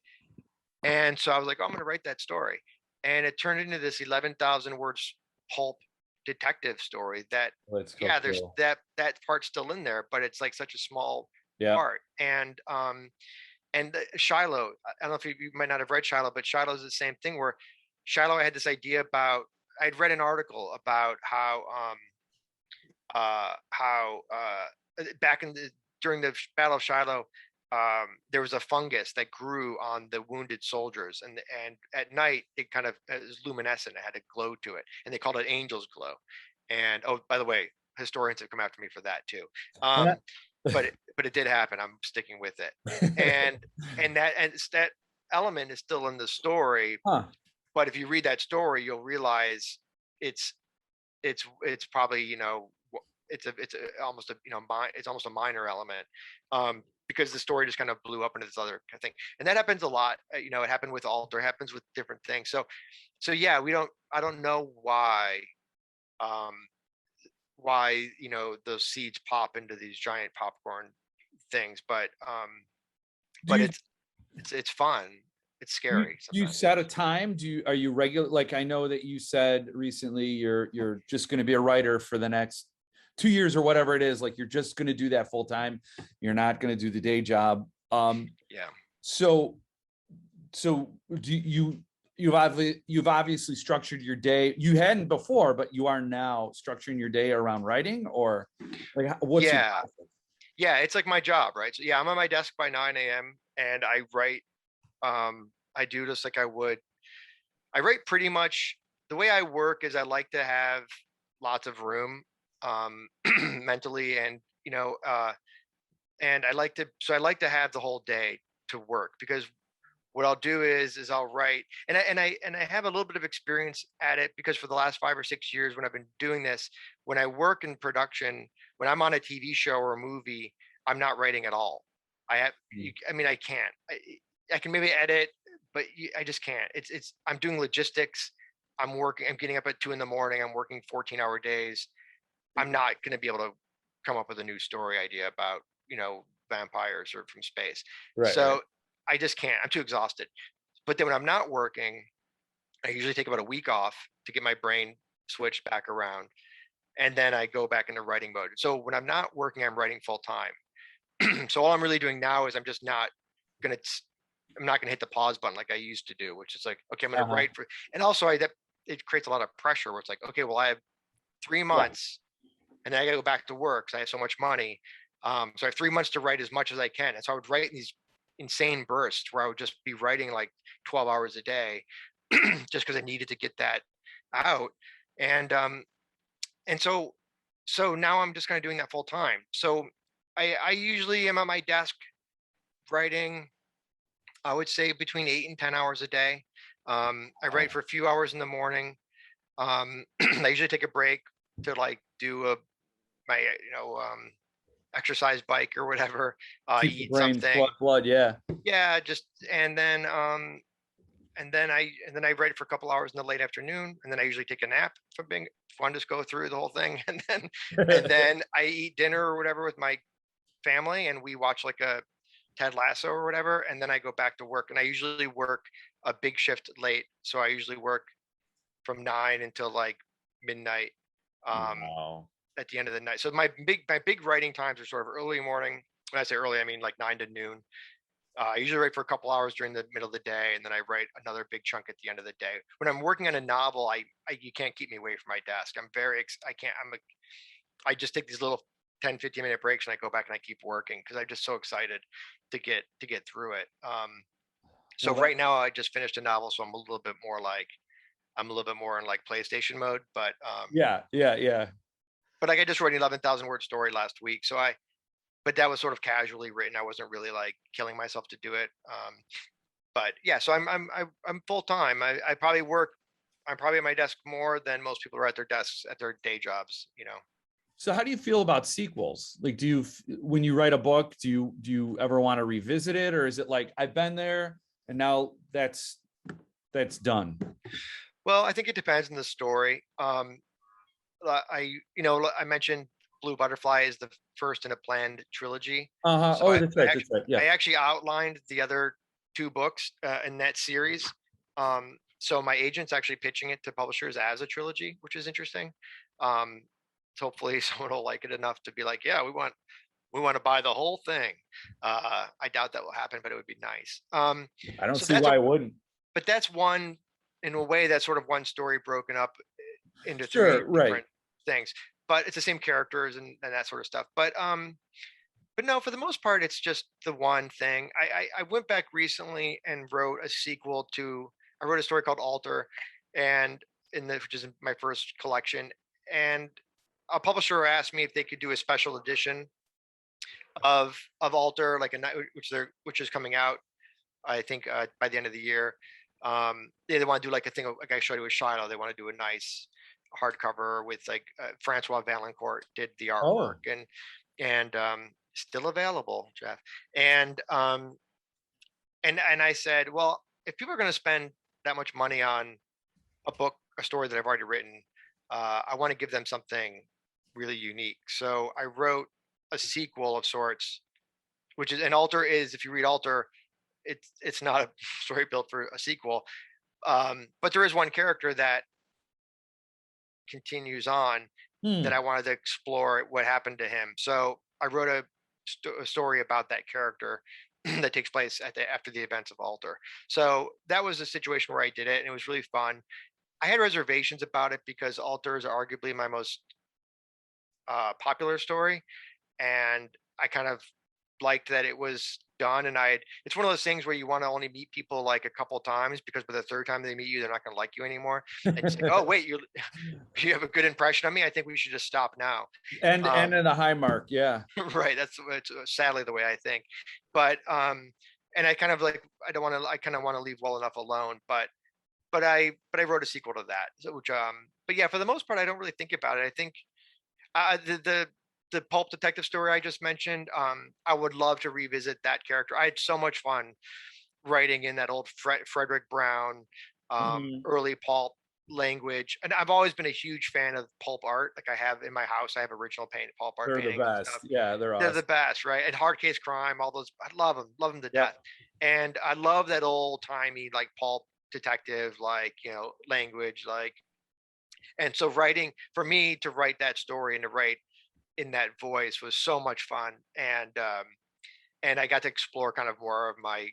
And so I was like, oh, I'm going to write that story. And it turned into this 11,000 words pulp detective story that, there's that part's still in there, but it's like such a small part. And Shiloh, I don't know if you might not have read Shiloh, but Shiloh is the same thing, where Shiloh, I had this idea about, I'd read an article about how back during the Battle of Shiloh, there was a fungus that grew on the wounded soldiers, and at night it kind of was luminescent. It had a glow to it, and they called it angel's glow. And oh, by the way, historians have come after me for that too. But it did happen. I'm sticking with it. And that element is still in the story. Huh. But if you read that story, you'll realize it's probably, it's almost a minor element, because the story just kind of blew up into this other thing. And that happens a lot. It happened with Alter, it happens with different things. So yeah, I don't know why those seeds pop into these giant popcorn things, but it's fun. It's scary. Do you set a time? Are you regular? Like, I know that you said recently you're just going to be a writer for the next 2 years or whatever it is. Like, you're just going to do that full time. You're not going to do the day job. Yeah. So do you've obviously structured your day. You hadn't before, but you are now structuring your day around writing, or like what's yeah, it's like my job, right? So yeah, I'm on my desk by 9 a.m. and I write. I do just like I write pretty much. The way I work is I like to have lots of room, mentally, and and I like to have the whole day to work, because what I'll do is I'll write, and I have a little bit of experience at it, because for the last 5 or 6 years when I've been doing this, when I work in production, when I'm on a TV show or a movie, I'm not writing at all. I can't. I can maybe edit, but I just can't. I'm doing logistics. I'm getting up at 2 a.m. I'm working 14-hour days. I'm not going to be able to come up with a new story idea about, vampires or from space. Right. So Right. I just can't. I'm too exhausted. But then when I'm not working, I usually take about a week off to get my brain switched back around. And then I go back into writing mode. So when I'm not working, I'm writing full time. So all I'm really doing now is I'm going to hit the pause button like I used to do, which is like, okay, I'm going to Uh-huh. write and also it creates a lot of pressure where it's like, okay, well, I have 3 months and then I got to go back to work because I have so much money. So I have 3 months to write as much as I can. And so I would write in these insane bursts where I would just be writing like 12 hours a day just because I needed to get that out. And so now I'm just kind of doing that full time. So I usually am at my desk writing, I would say between 8 and 10 hours a day. I write for a few hours in the morning. I usually take a break to like do my exercise bike or whatever, Keep the eat brain something. blood. Yeah. Yeah, just and then I write for a couple hours in the late afternoon, and then I usually take a nap from being fun, just go through the whole thing, and then I eat dinner or whatever with my family, and we watch like a Ted Lasso or whatever, and then I go back to work. And I usually work a big shift late, so I usually work from 9 until like midnight. Wow. At the end of the night. So my big writing times are sort of early morning. When I say early, I mean like 9 to noon. I usually write for a couple hours during the middle of the day, and then I write another big chunk at the end of the day. When I'm working on a novel, you can't keep me away from my desk. I just take these little 10, 15-minute breaks, and I go back and I keep working because I'm just so excited to get through it. So Well, right now I just finished a novel, so I'm a little bit more in like PlayStation mode, but yeah. like I just wrote an 11,000 word story last week. But that was sort of casually written. I wasn't really like killing myself to do it. But yeah, so I'm full time. I probably work. I'm probably at my desk more than most people are at their desks at their day jobs. So how do you feel about sequels? Like, when you write a book, do you ever want to revisit it, or is it like I've been there and now that's done? Well, I think it depends on the story. I mentioned Blue Butterfly is the first in a planned trilogy. Uh-huh. So Oh, that's right. That's right. I Yeah. actually outlined the other 2 books in that series. So my agent's actually pitching it to publishers as a trilogy, which is interesting. So hopefully someone will like it enough to be like, yeah, we want to buy the whole thing. I doubt that will happen, but it would be nice. I don't So see why I wouldn't. but that's one, in a way, that's sort of one story broken up into 3 Sure. Right. different things, but it's the same characters and that sort of stuff. But no, for the most part, it's just the one thing. I went back recently and wrote a sequel to. I wrote a story called Alter, and which is my first collection. And a publisher asked me if they could do a special edition of Alter, like which is coming out, I think, by the end of the year. They want to do like a thing like I showed you with Shiloh. They want to do a nice hardcover with like Francois Valancourt did the Oh, artwork, and still available, Jeff. And I said, well, if people are going to spend that much money on a story that I've already written, I want to give them something really unique. So I wrote a sequel of sorts, which is, and Alter is, if you read Alter, it's not a story built for a sequel, but there is one character that continues on that I wanted to explore what happened to him. So I wrote a story about that character that takes place after the events of Alter. So that was a situation where I did it, and it was really fun. I had reservations about it because Alter is arguably my most popular story, and I kind of liked that it was done. And it's one of those things where you want to only meet people like a couple of times, because by the third time they meet you, they're not going to like you anymore. And it's like, oh wait, you have a good impression of me. I think we should just stop now. and in a high mark. Yeah. Right. That's sadly the way I think. But and I kind of like, I kind of want to leave well enough alone. But I wrote a sequel to that. So, which but yeah, for the most part, I don't really think about it. I think the pulp detective story I just mentioned, I would love to revisit that character. I had so much fun writing in that old Frederick Brown, early pulp language. And I've always been a huge fan of pulp art. Like I have in my house, I have original pulp art They're the paintings and best. stuff. Yeah, they're They're awesome. the best, right? And Hard Case Crime, all those, I love them to Yep. death. And I love that old timey like pulp detective, like, language, like, and so writing for me to write that story and to write in that voice was so much fun. And I got to explore kind of more of my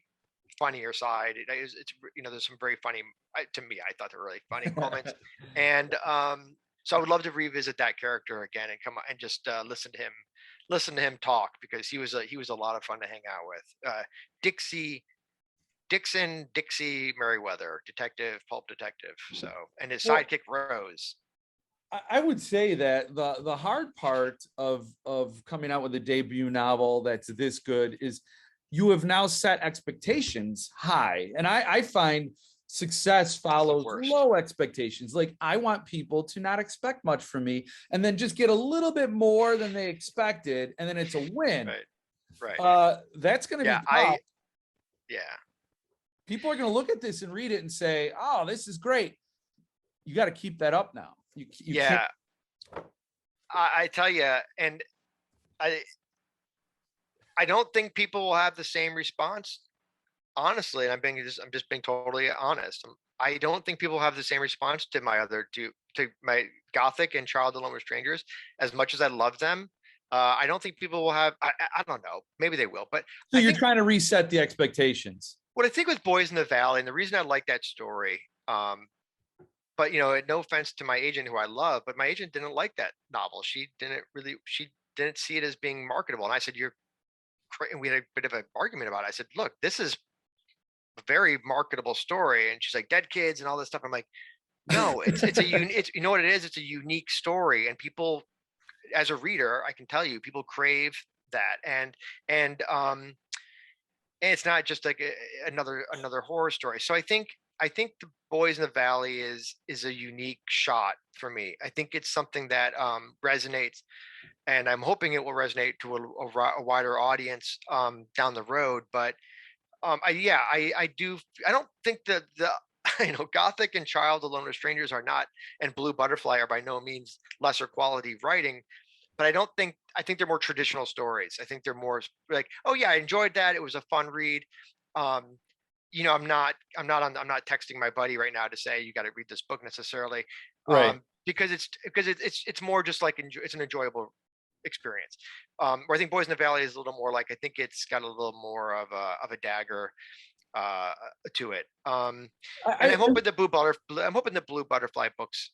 funnier side. It's there's some very funny, to me, I thought they were really funny moments. And so I would love to revisit that character again and come and just listen to him talk, because he was a lot of fun to hang out with. Dixie Merriweather, pulp detective. So, and his Well, sidekick Rose. I would say that the hard part of coming out with a debut novel that's this good is you have now set expectations high, and I find success follows low expectations. Like I want people to not expect much from me, and then just get a little bit more than they expected, and then it's a win. Right. That's going to be tough. People are going to look at this and read it and say, "Oh, this is great." You got to keep that up now. You yeah, can't. I tell you, and I don't think people will have the same response. Honestly, I'm just being totally honest. I don't think people have the same response to my Gothic and Child Alone with Strangers. As much as I love them, I don't think people will have. I don't know. Maybe they will, but so you're trying to reset the expectations. What I think with Boys in the Valley, and the reason I like that story, but no offense to my agent who I love, but my agent didn't like that novel. She didn't see it as being marketable. And I said, and we had a bit of an argument about it. I said, look, this is a very marketable story. And she's like, dead kids and all this stuff. I'm like, no, it's you know what it is? It's a unique story. And people, as a reader, I can tell you, people crave that. And it's not just like another horror story. So I think the Boys in the Valley is a unique shot for me. I think it's something that resonates, and I'm hoping it will resonate to a wider audience down the road. But I don't think that the Gothic and Child Alone with Strangers are not, and Blue Butterfly are by no means lesser quality writing. But I think they're more traditional stories. I think they're more like, oh yeah, I enjoyed that. It was a fun read. I'm not texting my buddy right now to say you got to read this book necessarily, right? Because it's more just like it's an enjoyable experience. Where I think Boys in the Valley is a little more like, I think it's got a little more of a dagger to it. And I'm hoping the Blue Butterfly books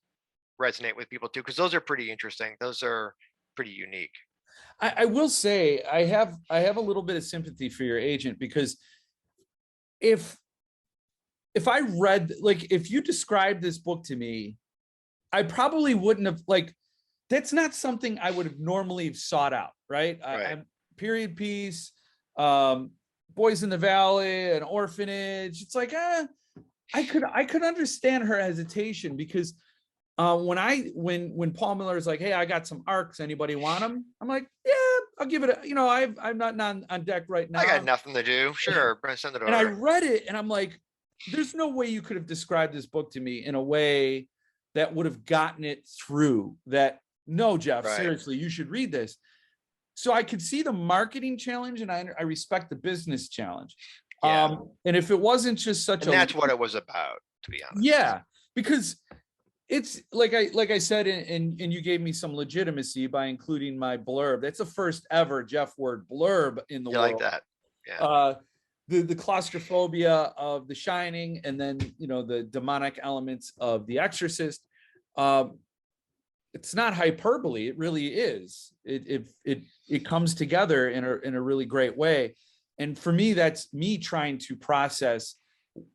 resonate with people too, because those are pretty interesting. Those are pretty unique. I will say I have a little bit of sympathy for your agent, because if I read, like, if you described this book to me, I probably wouldn't have, like, that's not something I would have normally sought out, right? I'm period piece, Boys in the Valley, an orphanage. It's like, I could understand her hesitation, because when Paul Miller is like, hey, I got some arcs, anybody want them? I'm like, yeah, I'll give it I'm not on deck right now. I got nothing to do. Sure. Send it over. And I read it and I'm like, there's no way you could have described this book to me in a way that would have gotten it through that. No, Jeff, seriously, you should read this. So I could see the marketing challenge, and I respect the business challenge. Yeah. And if it wasn't just that's what it was about, to be honest. Yeah, because it's like I said, and you gave me some legitimacy by including my blurb. That's the first ever Jeff Word blurb in the world. Like that. Yeah. The claustrophobia of The Shining, and then the demonic elements of The Exorcist. It's not hyperbole. It really is. It comes together in a really great way. And for me, that's me trying to process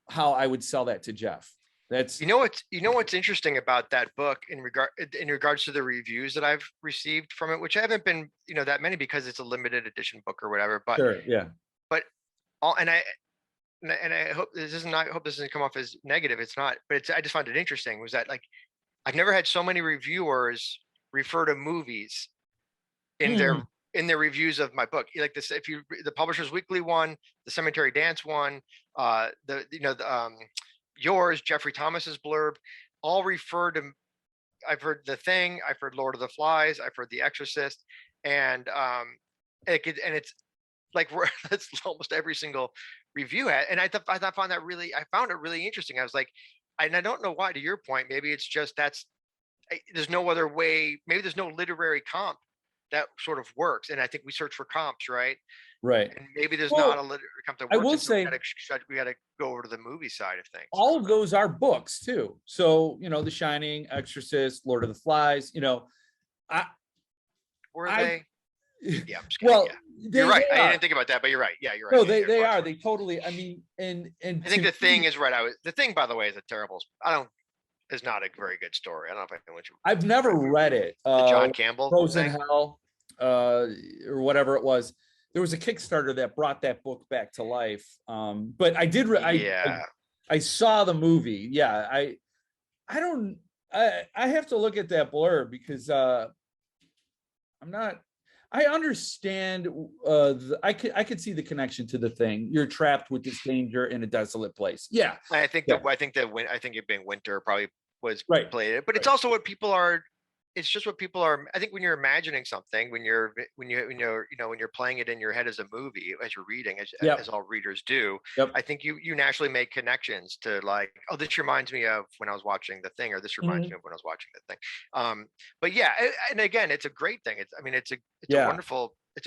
how I would sell that to Jeff. That's what's interesting about that book in regards to the reviews that I've received from it, which haven't been that many because it's a limited edition book or whatever. But sure, yeah. But I hope this doesn't come off as negative. It's not, but I just found it interesting. Was that, like, I've never had so many reviewers refer to movies in their reviews of my book. Like this, the Publishers Weekly one, the Cemetery Dance one, yours, Jeffrey Thomas's blurb. all refer to. I've heard The Thing, I've heard Lord of the Flies, I've heard The Exorcist, and it's like that's almost every single review had. And I found it really interesting. I was like, and I don't know why. To your point, maybe it's just there's no other way. Maybe there's no literary comp that sort of works. And I think we search for comps, right? Right. And maybe there's Well, not a literary comp that works. I will say we got to go over to the movie side of things. all of those are books too. So, The Shining, Exorcist, Lord of the Flies, Were they? Yeah. I'm just kidding, well, yeah. You're right. I didn't think about that, but you're right. Yeah, you're right. No, Yeah, they are. They totally. I mean, and I think The Thing is right. The Thing, by the way, is a terrible. Is not a very good story. I don't know if I can let you. I've never read it. The John Campbell Frozen thing? Hell, or whatever it was. There was a Kickstarter that brought that book back to life. But I did. I saw the movie. Yeah, I have to look at that blurb because I'm not. I understand. I could see the connection to The Thing. You're trapped with this danger in a desolate place. Yeah, I think it being winter probably was right. played it, but it's also what people are. It's just what people are. I think when you're imagining something, when you're playing it in your head as a movie, as you're reading, as all readers do, I think you naturally make connections to like, oh, this reminds me of when I was watching The Thing, or this reminds me of when I was watching The Thing. But yeah, and again, it's a great thing. It's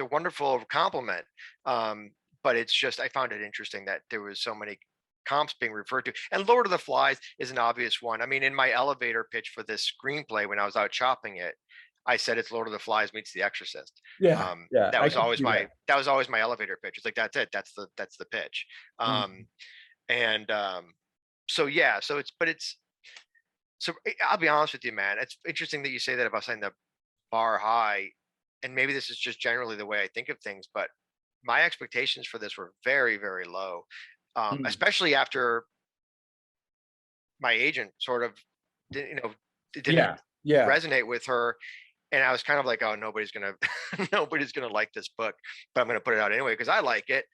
a wonderful compliment. But it's just, I found it interesting that there was so many comps being referred to, and Lord of the Flies is an obvious one. I mean, in my elevator pitch for this screenplay when I was out shopping it, I said it's Lord of the Flies meets The Exorcist. That was always my elevator pitch. It's like, that's it, that's the pitch. So I'll be honest with you, man, it's interesting that you say that about setting the bar high, and maybe this is just generally the way I think of things, but my expectations for this were very, very low. Especially after my agent sort of didn't resonate with her, and I was kind of like, oh, nobody's gonna like this book, but I'm gonna put it out anyway because I like it,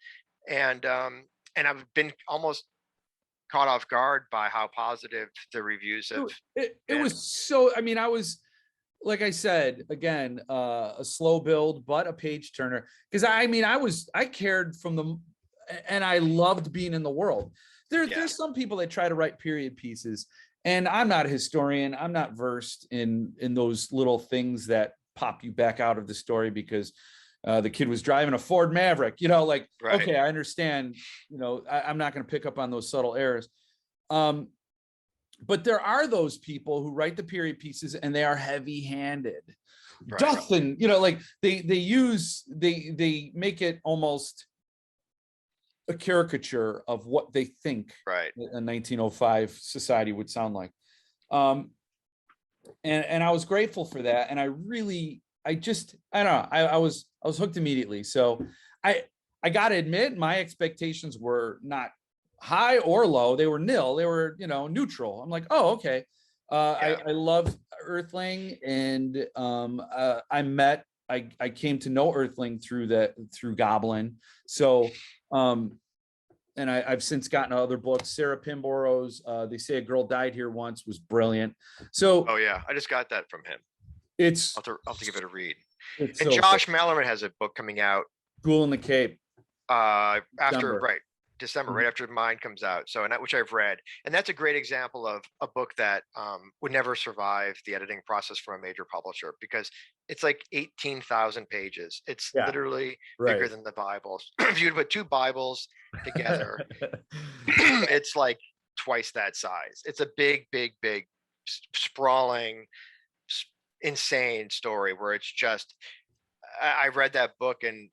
and I've been almost caught off guard by how positive the reviews have. It was so. I mean, I was, like I said, again, a slow build, but a page turner, because I cared from the. And I loved being in the world. There's some people that try to write period pieces, and I'm not a historian. I'm not versed in those little things that pop you back out of the story because the kid was driving a Ford Maverick. Right. Okay, I understand. I'm not going to pick up on those subtle errors. But there are those people who write the period pieces, and they are heavy-handed. Right. Like they make it almost a caracature of what they think a 1905 society would sound like. And I was grateful for that. And I don't know, I was hooked immediately. So I got to admit, my expectations were not high or low. They were nil. They were, neutral. I'm like, oh, okay. I love Earthling, and I came to know Earthling through Goblin. So, and I've since gotten other books. Sarah Pinborough's They Say a Girl Died Here Once was brilliant. So, oh yeah, I just got that from him. I'll have to give it a read. And so Josh Mallerman has a book coming out. Ghoul in the Cape. December, right after mine comes out. So, which I've read, and that's a great example of a book that would never survive the editing process from a major publisher, because it's like 18,000 pages. It's literally bigger than the Bibles. If you put two Bibles together, it's like twice that size. It's a big, sprawling, insane story where it's just. I read that book, and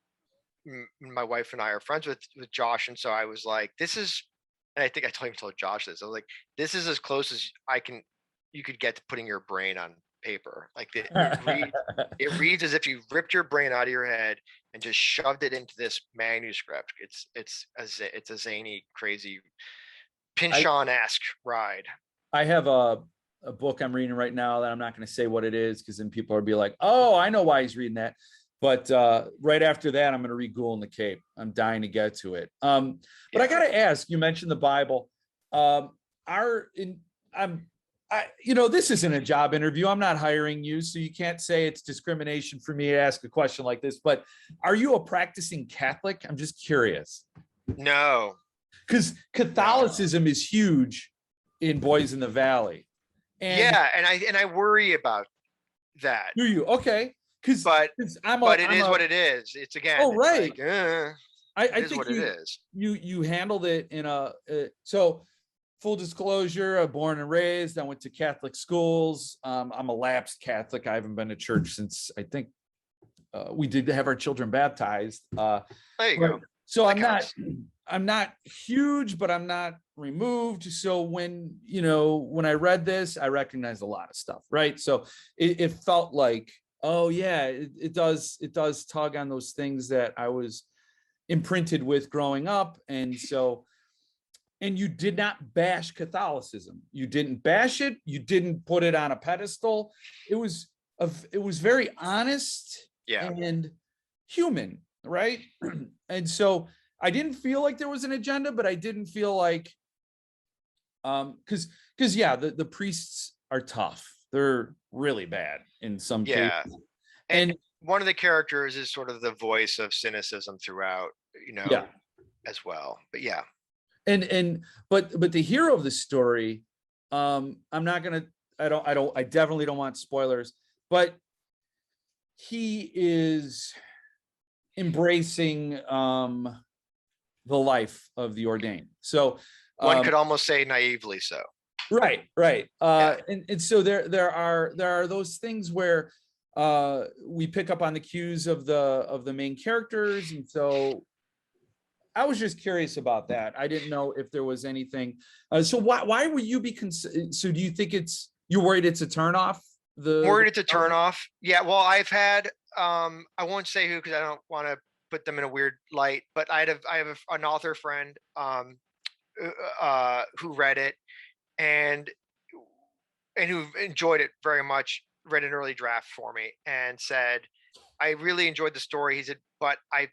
my wife and I are friends with Josh, and so I was like, this is, and I think I told Josh this, I was like, this is as close as you could get to putting your brain on paper. Like it reads as if you ripped your brain out of your head and just shoved it into this manuscript. It's a zany, crazy, Pynchon-esque ride. I have a book I'm reading right now that I'm not going to say what it is, because then people will be like, oh, I know why he's reading that. But right after that, I'm going to read Ghoul in the Cape. I'm dying to get to it. But I got to ask, you mentioned the Bible. I'm this isn't a job interview. I'm not hiring you, so you can't say it's discrimination for me to ask a question like this. But are you a practicing Catholic? I'm just curious. No. Because Catholicism is huge in Boys in the Valley. And yeah, and I worry about that. do you? Okay. But it is what it is. It's again. Oh, right. Like, I think what it is. You handled it in so full disclosure, born and raised. I went to Catholic schools. I'm a lapsed Catholic. I haven't been to church since I think we did have our children baptized. There you go. So I'm not huge, but I'm not removed. So when I read this, I recognized a lot of stuff, right? So it felt like, oh yeah, it does tug on those things that I was imprinted with growing up. And you did not bash Catholicism. You didn't bash it. You didn't put it on a pedestal. It was very honest and human, right? And so I didn't feel like there was an agenda, but I didn't feel like, because the priests are tough. They're really bad in some cases. And one of the characters is sort of the voice of cynicism throughout, as well. But yeah. But the hero of the story, I definitely don't want spoilers, but he is embracing the life of the ordained. So one could almost say naively so. Right. And so there are those things where we pick up on the cues of the main characters, and so I was just curious about that. I didn't know if there was anything. So why would you be so do you think you're worried it's a turnoff? Worried it's a turnoff? Yeah. Well, I've had I won't say who because I don't want to put them in a weird light, but I have an author friend who read it and who enjoyed it very much. Read an early draft for me and said, "I really enjoyed the story." He said, "But I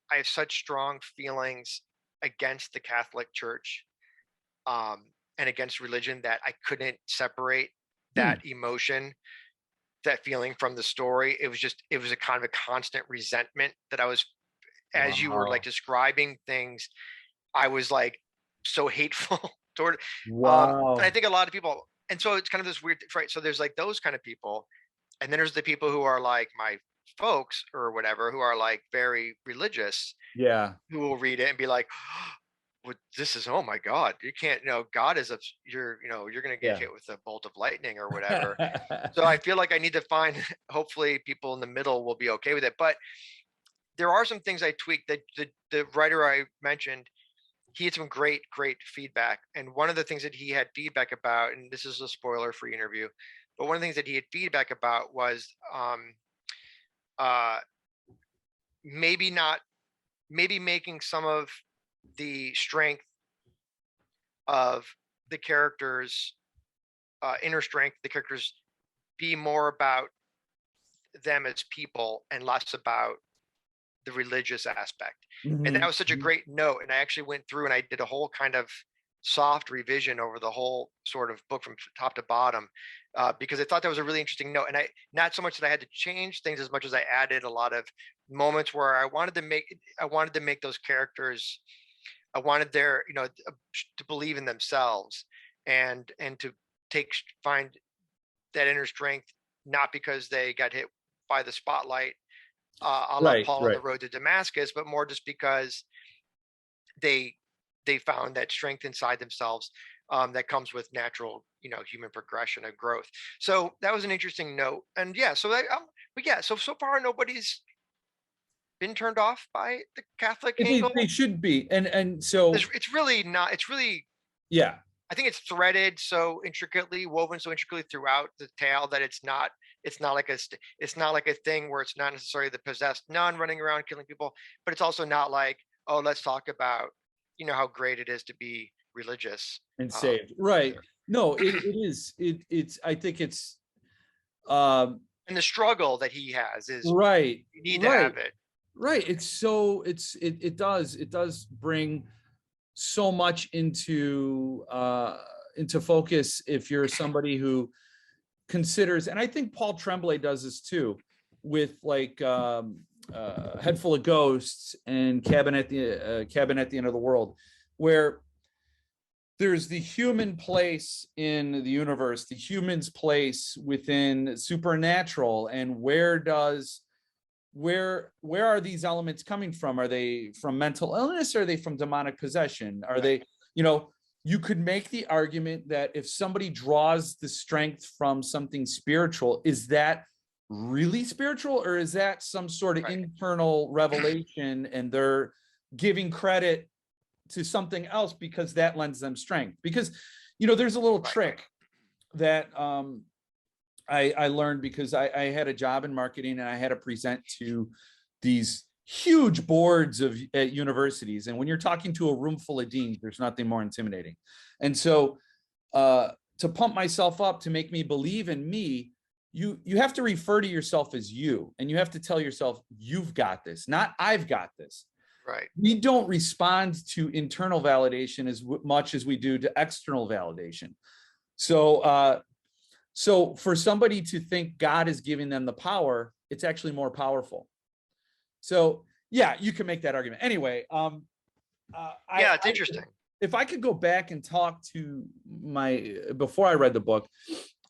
have such strong feelings against the Catholic Church and against religion that I couldn't separate that emotion, that feeling from the story. It was a kind of a constant resentment that I was, as you were like describing things, I was like so hateful toward." And I think a lot of people, and so it's kind of this weird, right? So there's like those kind of people. And then there's the people who are like my folks or whatever, who are like very religious, who will read it and be like, well, this is, oh my God, you can't, God is you're going to get hit with a bolt of lightning or whatever. So I feel like I need to find, hopefully people in the middle will be okay with it. But there are some things I tweaked. That the writer I mentioned, he had some great feedback. And one of the things that he had feedback about, and this is a spoiler free interview, but one of the things that he had feedback about was maybe making some of the strength of the characters, inner strength, the characters be more about them as people and less about the religious aspect. And that was such a great note. And I actually went through and I did a whole kind of soft revision over the whole sort of book from top to bottom, because I thought that was a really interesting note. And not so much that I had to change things as much as I added a lot of moments where I wanted to make those characters, I wanted their, to believe in themselves and to find that inner strength, not because they got hit by the spotlight, a la Paul on the road to Damascus, but more just because they found that strength inside themselves that comes with natural, human progression and growth. So that was an interesting note. And so far nobody's been turned off by the Catholic angle. They should be. And so it's really not, I think it's threaded so intricately, woven so intricately throughout the tale that it's not like a thing where it's not necessarily the possessed nun running around killing people, but it's also not like, oh, let's talk about, how great it is to be religious and saved. Right. No, it is. I think it's, and the struggle that he has is right. You need to have it. Right. It does bring so much into into focus if you're somebody who considers, and I think Paul Tremblay does this too, with like Head Full of Ghosts and Cabin at the End of the World, where there's the human place in the universe, the human's place within supernatural, and where are these elements coming from? Are they from mental illness? Or are they from demonic possession? Are they, you could make the argument that if somebody draws the strength from something spiritual, is that really spiritual, or is that some sort of internal revelation and they're giving credit to something else because that lends them strength? Because, there's a little trick that I learned because I had a job in marketing and I had to present to these huge boards at universities. And when you're talking to a room full of deans, there's nothing more intimidating. And so to pump myself up, to make me believe in me, you have to refer to yourself as you, and you have to tell yourself, you've got this, not I've got this. Right. We don't respond to internal validation as much as we do to external validation. So for somebody to think God is giving them the power, it's actually more powerful. So yeah, you can make that argument. Anyway, it's interesting. If I could go back and talk to before I read the book,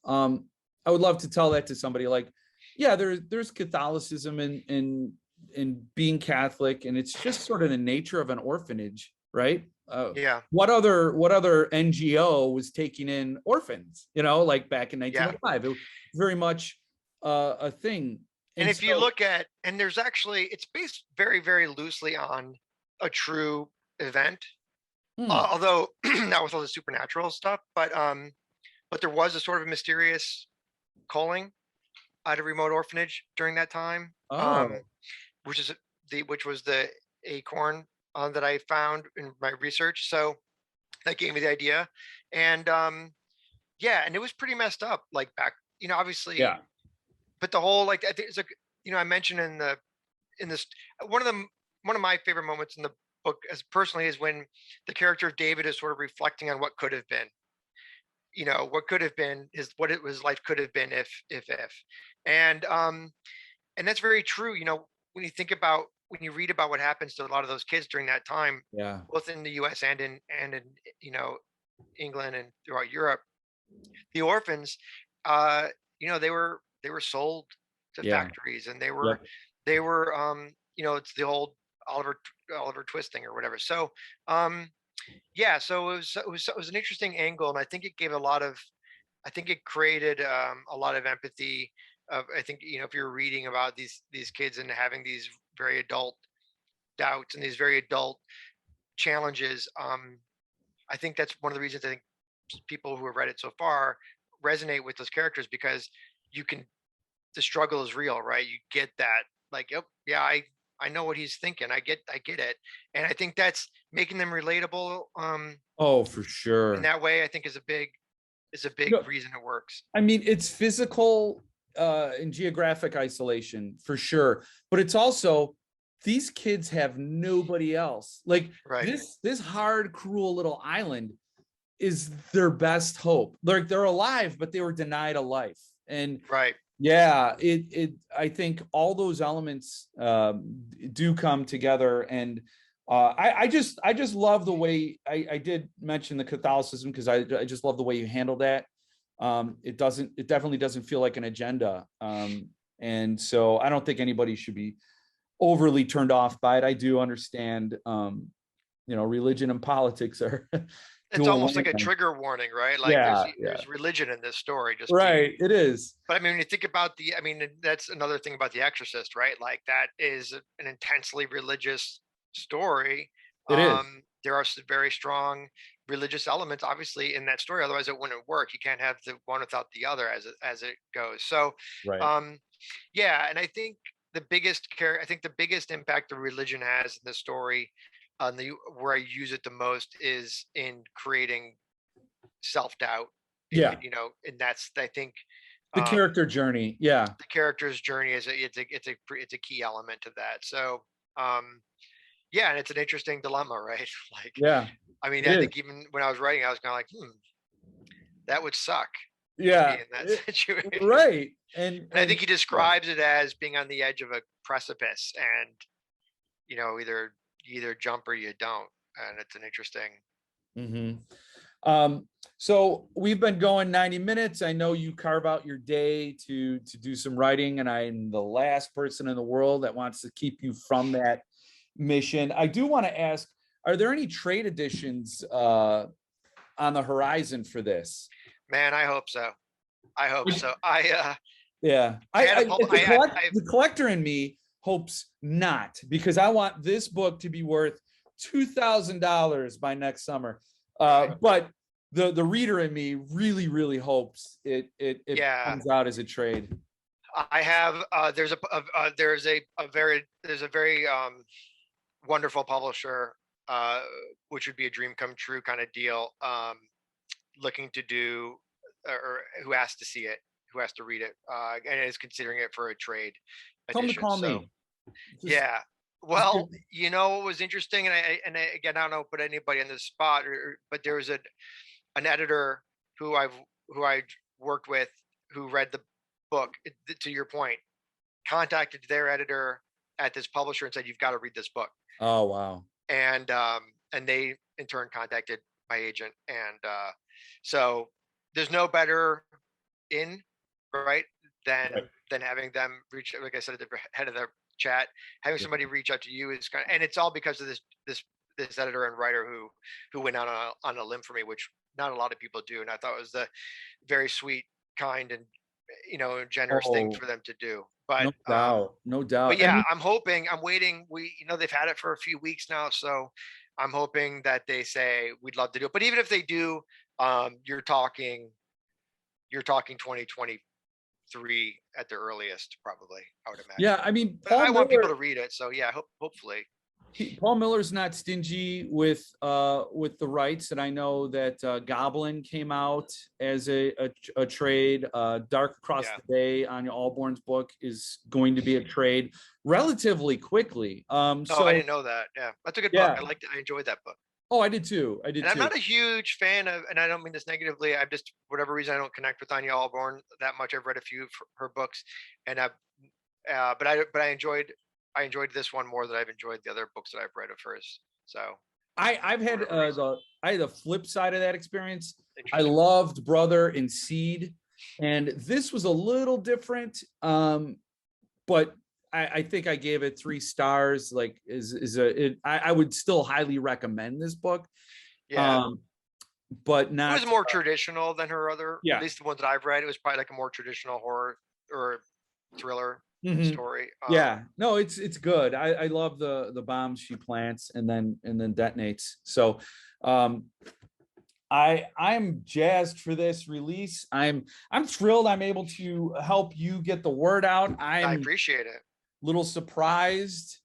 I would love to tell that to somebody, like, yeah, there's Catholicism in being Catholic, and it's just sort of the nature of an orphanage, right? What other NGO was taking in orphans, like back in 1905? It was very much a thing. And if you look at, and there's actually, it's based very, very loosely on a true event, although not with all the supernatural stuff, but there was a sort of mysterious culling at a remote orphanage during that time, which was the acorn that I found in my research. So that gave me the idea. And and it was pretty messed up, like back, obviously. Yeah. But the whole, like, I think it's like, I mentioned in this, one of my favorite moments in the book, as personally, is when the character of David is sort of reflecting on what could have been. What could have been what his life could have been if, and that's very true. When you read about what happens to a lot of those kids during that time, both in the U.S. and in England and throughout Europe, the orphans, they were sold to factories, and they were it's the old Oliver Twist thing or whatever. So so it was an interesting angle, and I think it gave it created a lot of empathy. I think, if you're reading about these kids and having these very adult doubts and these very adult challenges, I think that's one of the reasons I think people who have read it so far resonate with those characters, because the struggle is real, right? You get that, like, I know what he's thinking. I get it. And I think that's making them relatable. For sure. In that way, I think is a big reason it works. I mean, it's physical and geographic isolation for sure, but it's also, these kids have nobody else. Like, this hard, cruel little island is their best hope. Like, they're alive, but they were denied a life. And I think all those elements do come together. And I just love the way I did mention the Catholicism, because I just love the way you handle that. It definitely doesn't feel like an agenda. And so I don't think anybody should be overly turned off by it. I do understand, religion and politics are it's almost like a trigger warning, right? Like there's religion in this story. Just it is. But I mean, when you think about that's another thing about The Exorcist, right? Like, that is an intensely religious story. It is. There are some very strong religious elements, obviously, in that story. Otherwise, it wouldn't work. You can't have the one without the other, as it goes. So, and I think the biggest impact the religion has in the story, where I use it the most, is in creating self-doubt. And that's, I think, the character journey. The character's journey it's a key element to that. So, and it's an interesting dilemma, right? Like, I think even when I was writing, I was kind of like, that would suck to be Yeah. in that situation. Right. And I think he describes it as being on the edge of a precipice, and you either jump or you don't. And it's an interesting. So we've been going 90 minutes. I know you carve out your day to do some writing, and I'm the last person in the world that wants to keep you from that mission. I do want to ask, are there any trade editions on the horizon for this? Man, I hope so. I hope so. Yeah, the collector in me hopes not, because I want this book to be worth $2,000 by next summer. But the reader in me really, really hopes it comes out as a trade. I have there's a very wonderful publisher, which would be a dream come true kind of deal, looking to do, or who has to see it, who has to read it, and is considering it for a trade edition. Come to call me. Yeah. Well, what was interesting, and again, I don't know, put anybody on the spot, but there was an editor who I worked with, who read the book, to your point, contacted their editor at this publisher and said, "You've got to read this book." Oh, wow. And they in turn contacted my agent, and so there's no better in, right, than having them reach, like I said at the head of the chat, having somebody reach out to you is kind of, and it's all because of this editor and writer who went out on a limb for me, which not a lot of people do, and I thought it was the very sweet, kind, and generous thing for them to do. But no doubt. But yeah, I'm waiting. They've had it for a few weeks now, so I'm hoping that they say we'd love to do it. But even if they do, you're talking 2023 at the earliest, probably, I would imagine. Yeah, I mean, I want people to read it, so yeah, hopefully. Paul Miller's not stingy with the rights, and I know that Goblin came out as a trade. Dark Across the Day, Anya Allborn's book, is going to be a trade relatively quickly. So I didn't know that. Yeah, that's a good book. I liked it. I enjoyed that book. Oh, I did too. I'm not a huge fan of, and I don't mean this negatively, I'm just, for whatever reason, I don't connect with Anya Allborn that much. I've read a few of her books, and but I enjoyed this one more than I've enjoyed the other books that I've read of hers. So I've had the flip side of that experience. I loved Brother and Seed, and this was a little different. But I think I gave it 3 stars. Like, I would still highly recommend this book. Yeah. But not. It was more traditional than her other. Yeah. At least the ones that I've read, it was probably like a more traditional horror or thriller story. Yeah, no, it's good. I love the bombs she plants and then detonates. So I'm jazzed for this release. I'm thrilled I'm able to help you get the word out. I appreciate it. Little surprised,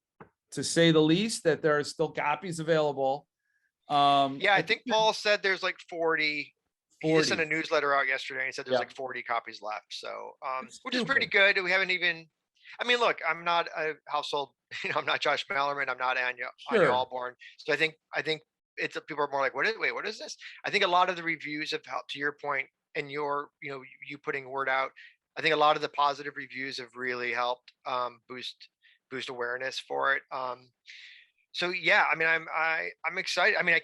to say the least, that there are still copies available. I think Paul said there's like 40. He just sent a newsletter out yesterday, and he said there's like 40 copies left. So which is pretty good. We haven't even, I mean, look, I'm not a household, I'm not Josh Mallerman, I'm not Anya Allborn. So I think it's, people are more like, what is this? I think a lot of the reviews have helped, to your point, and you putting word out. I think a lot of the positive reviews have really helped boost awareness for it. So yeah, I mean, I'm excited. I mean, I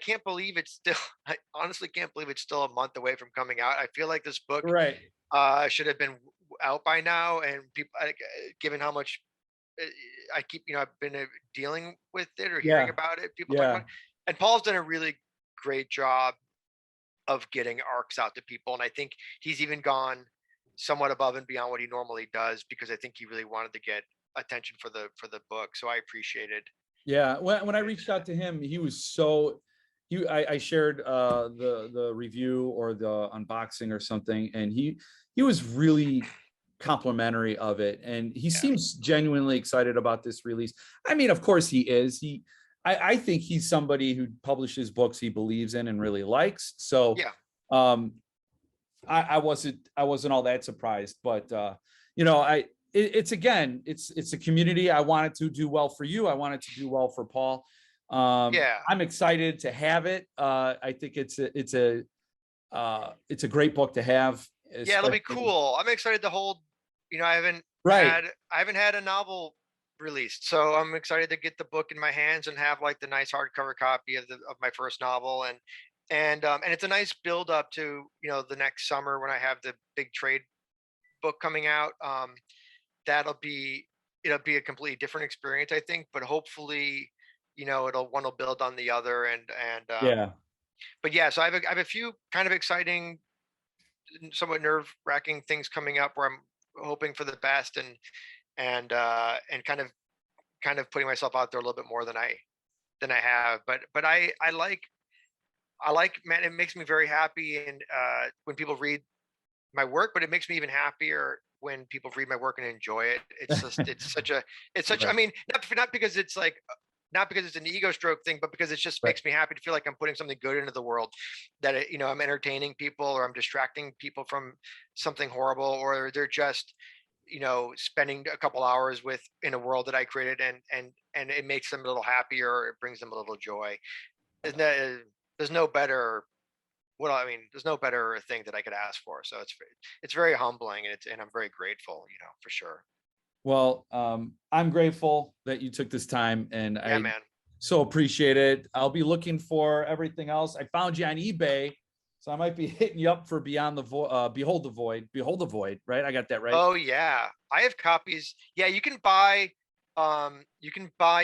honestly can't believe it's still a month away from coming out. I feel like this book should have been out by now, and people, given how much I keep, I've been dealing with it or hearing about it, people talk about it. And Paul's done a really great job of getting arcs out to people, and I think he's even gone somewhat above and beyond what he normally does, because I think he really wanted to get attention for the book. So I appreciated. Yeah, when I reached out to him, he was I shared the review or the unboxing or something, and he was really complimentary of it, and he seems genuinely excited about this release. I mean, of course he is. I think he's somebody who publishes books he believes in and really likes. So I wasn't all that surprised, but it's a community. I want it to do well for you. I want it to do well for Paul. I'm excited to have it. I think it's a it's a great book to have. Yeah, it'll be especially- cool. I'm excited to hold, I haven't Right. had a novel released. So I'm excited to get the book in my hands and have like the nice hardcover copy of my first novel. And it's a nice build up to, the next summer when I have the big trade book coming out. That'll be it'll be a completely different experience, I think, but hopefully, one will build on the other. Yeah. But yeah, so I have a few kind of exciting, somewhat nerve wracking things coming up where I'm hoping for the best, and kind of putting myself out there a little bit more than I have. But I like, man, it makes me very happy, and when people read my work, but it makes me even happier when people read my work and enjoy it. It's just I Right. mean, not because it's like, not because it's an ego stroke thing, but because it just Right. makes me happy to feel like I'm putting something good into the world, that I'm entertaining people, or I'm distracting people from something horrible, or they're just, spending a couple hours in a world that I created, and it makes them a little happier, or it brings them a little joy. And there's no better, there's no better thing that I could ask for. So it's very humbling, and I'm very grateful, for sure. Well, I'm grateful that you took this time, and Yeah, I man. so appreciate it. I'll be looking for everything else. I found you on eBay, so I might be hitting you up for Beyond the Void, Behold the Void, right? I got that right. Oh yeah, I have copies. Yeah, you can buy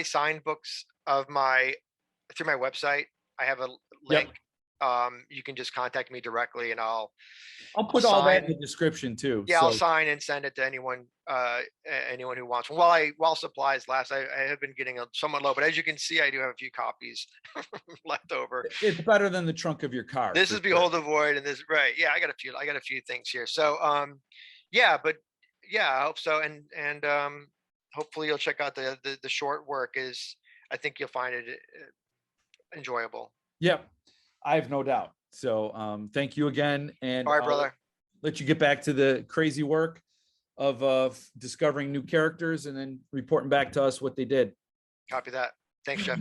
signed books of through my website. I have a Yep. link. You can just contact me directly, and I'll I'll put all that in sign. the description too. Yeah, I'll So sign and send it to anyone who wants one. While supplies last, I have been getting somewhat low, but as you can see, I do have a few copies left over. it's better than the trunk of your car. This for is sure. Behold the Void, and this, right? Yeah, I got a few things here. So yeah, but yeah, I hope so, and hopefully you'll check out the short work. I think you'll find it enjoyable. Yep. I have no doubt. So thank you again. And All right, I'll brother. let you get back to the crazy work of discovering new characters and then reporting back to us what they did. Copy that. Thanks, Jeff.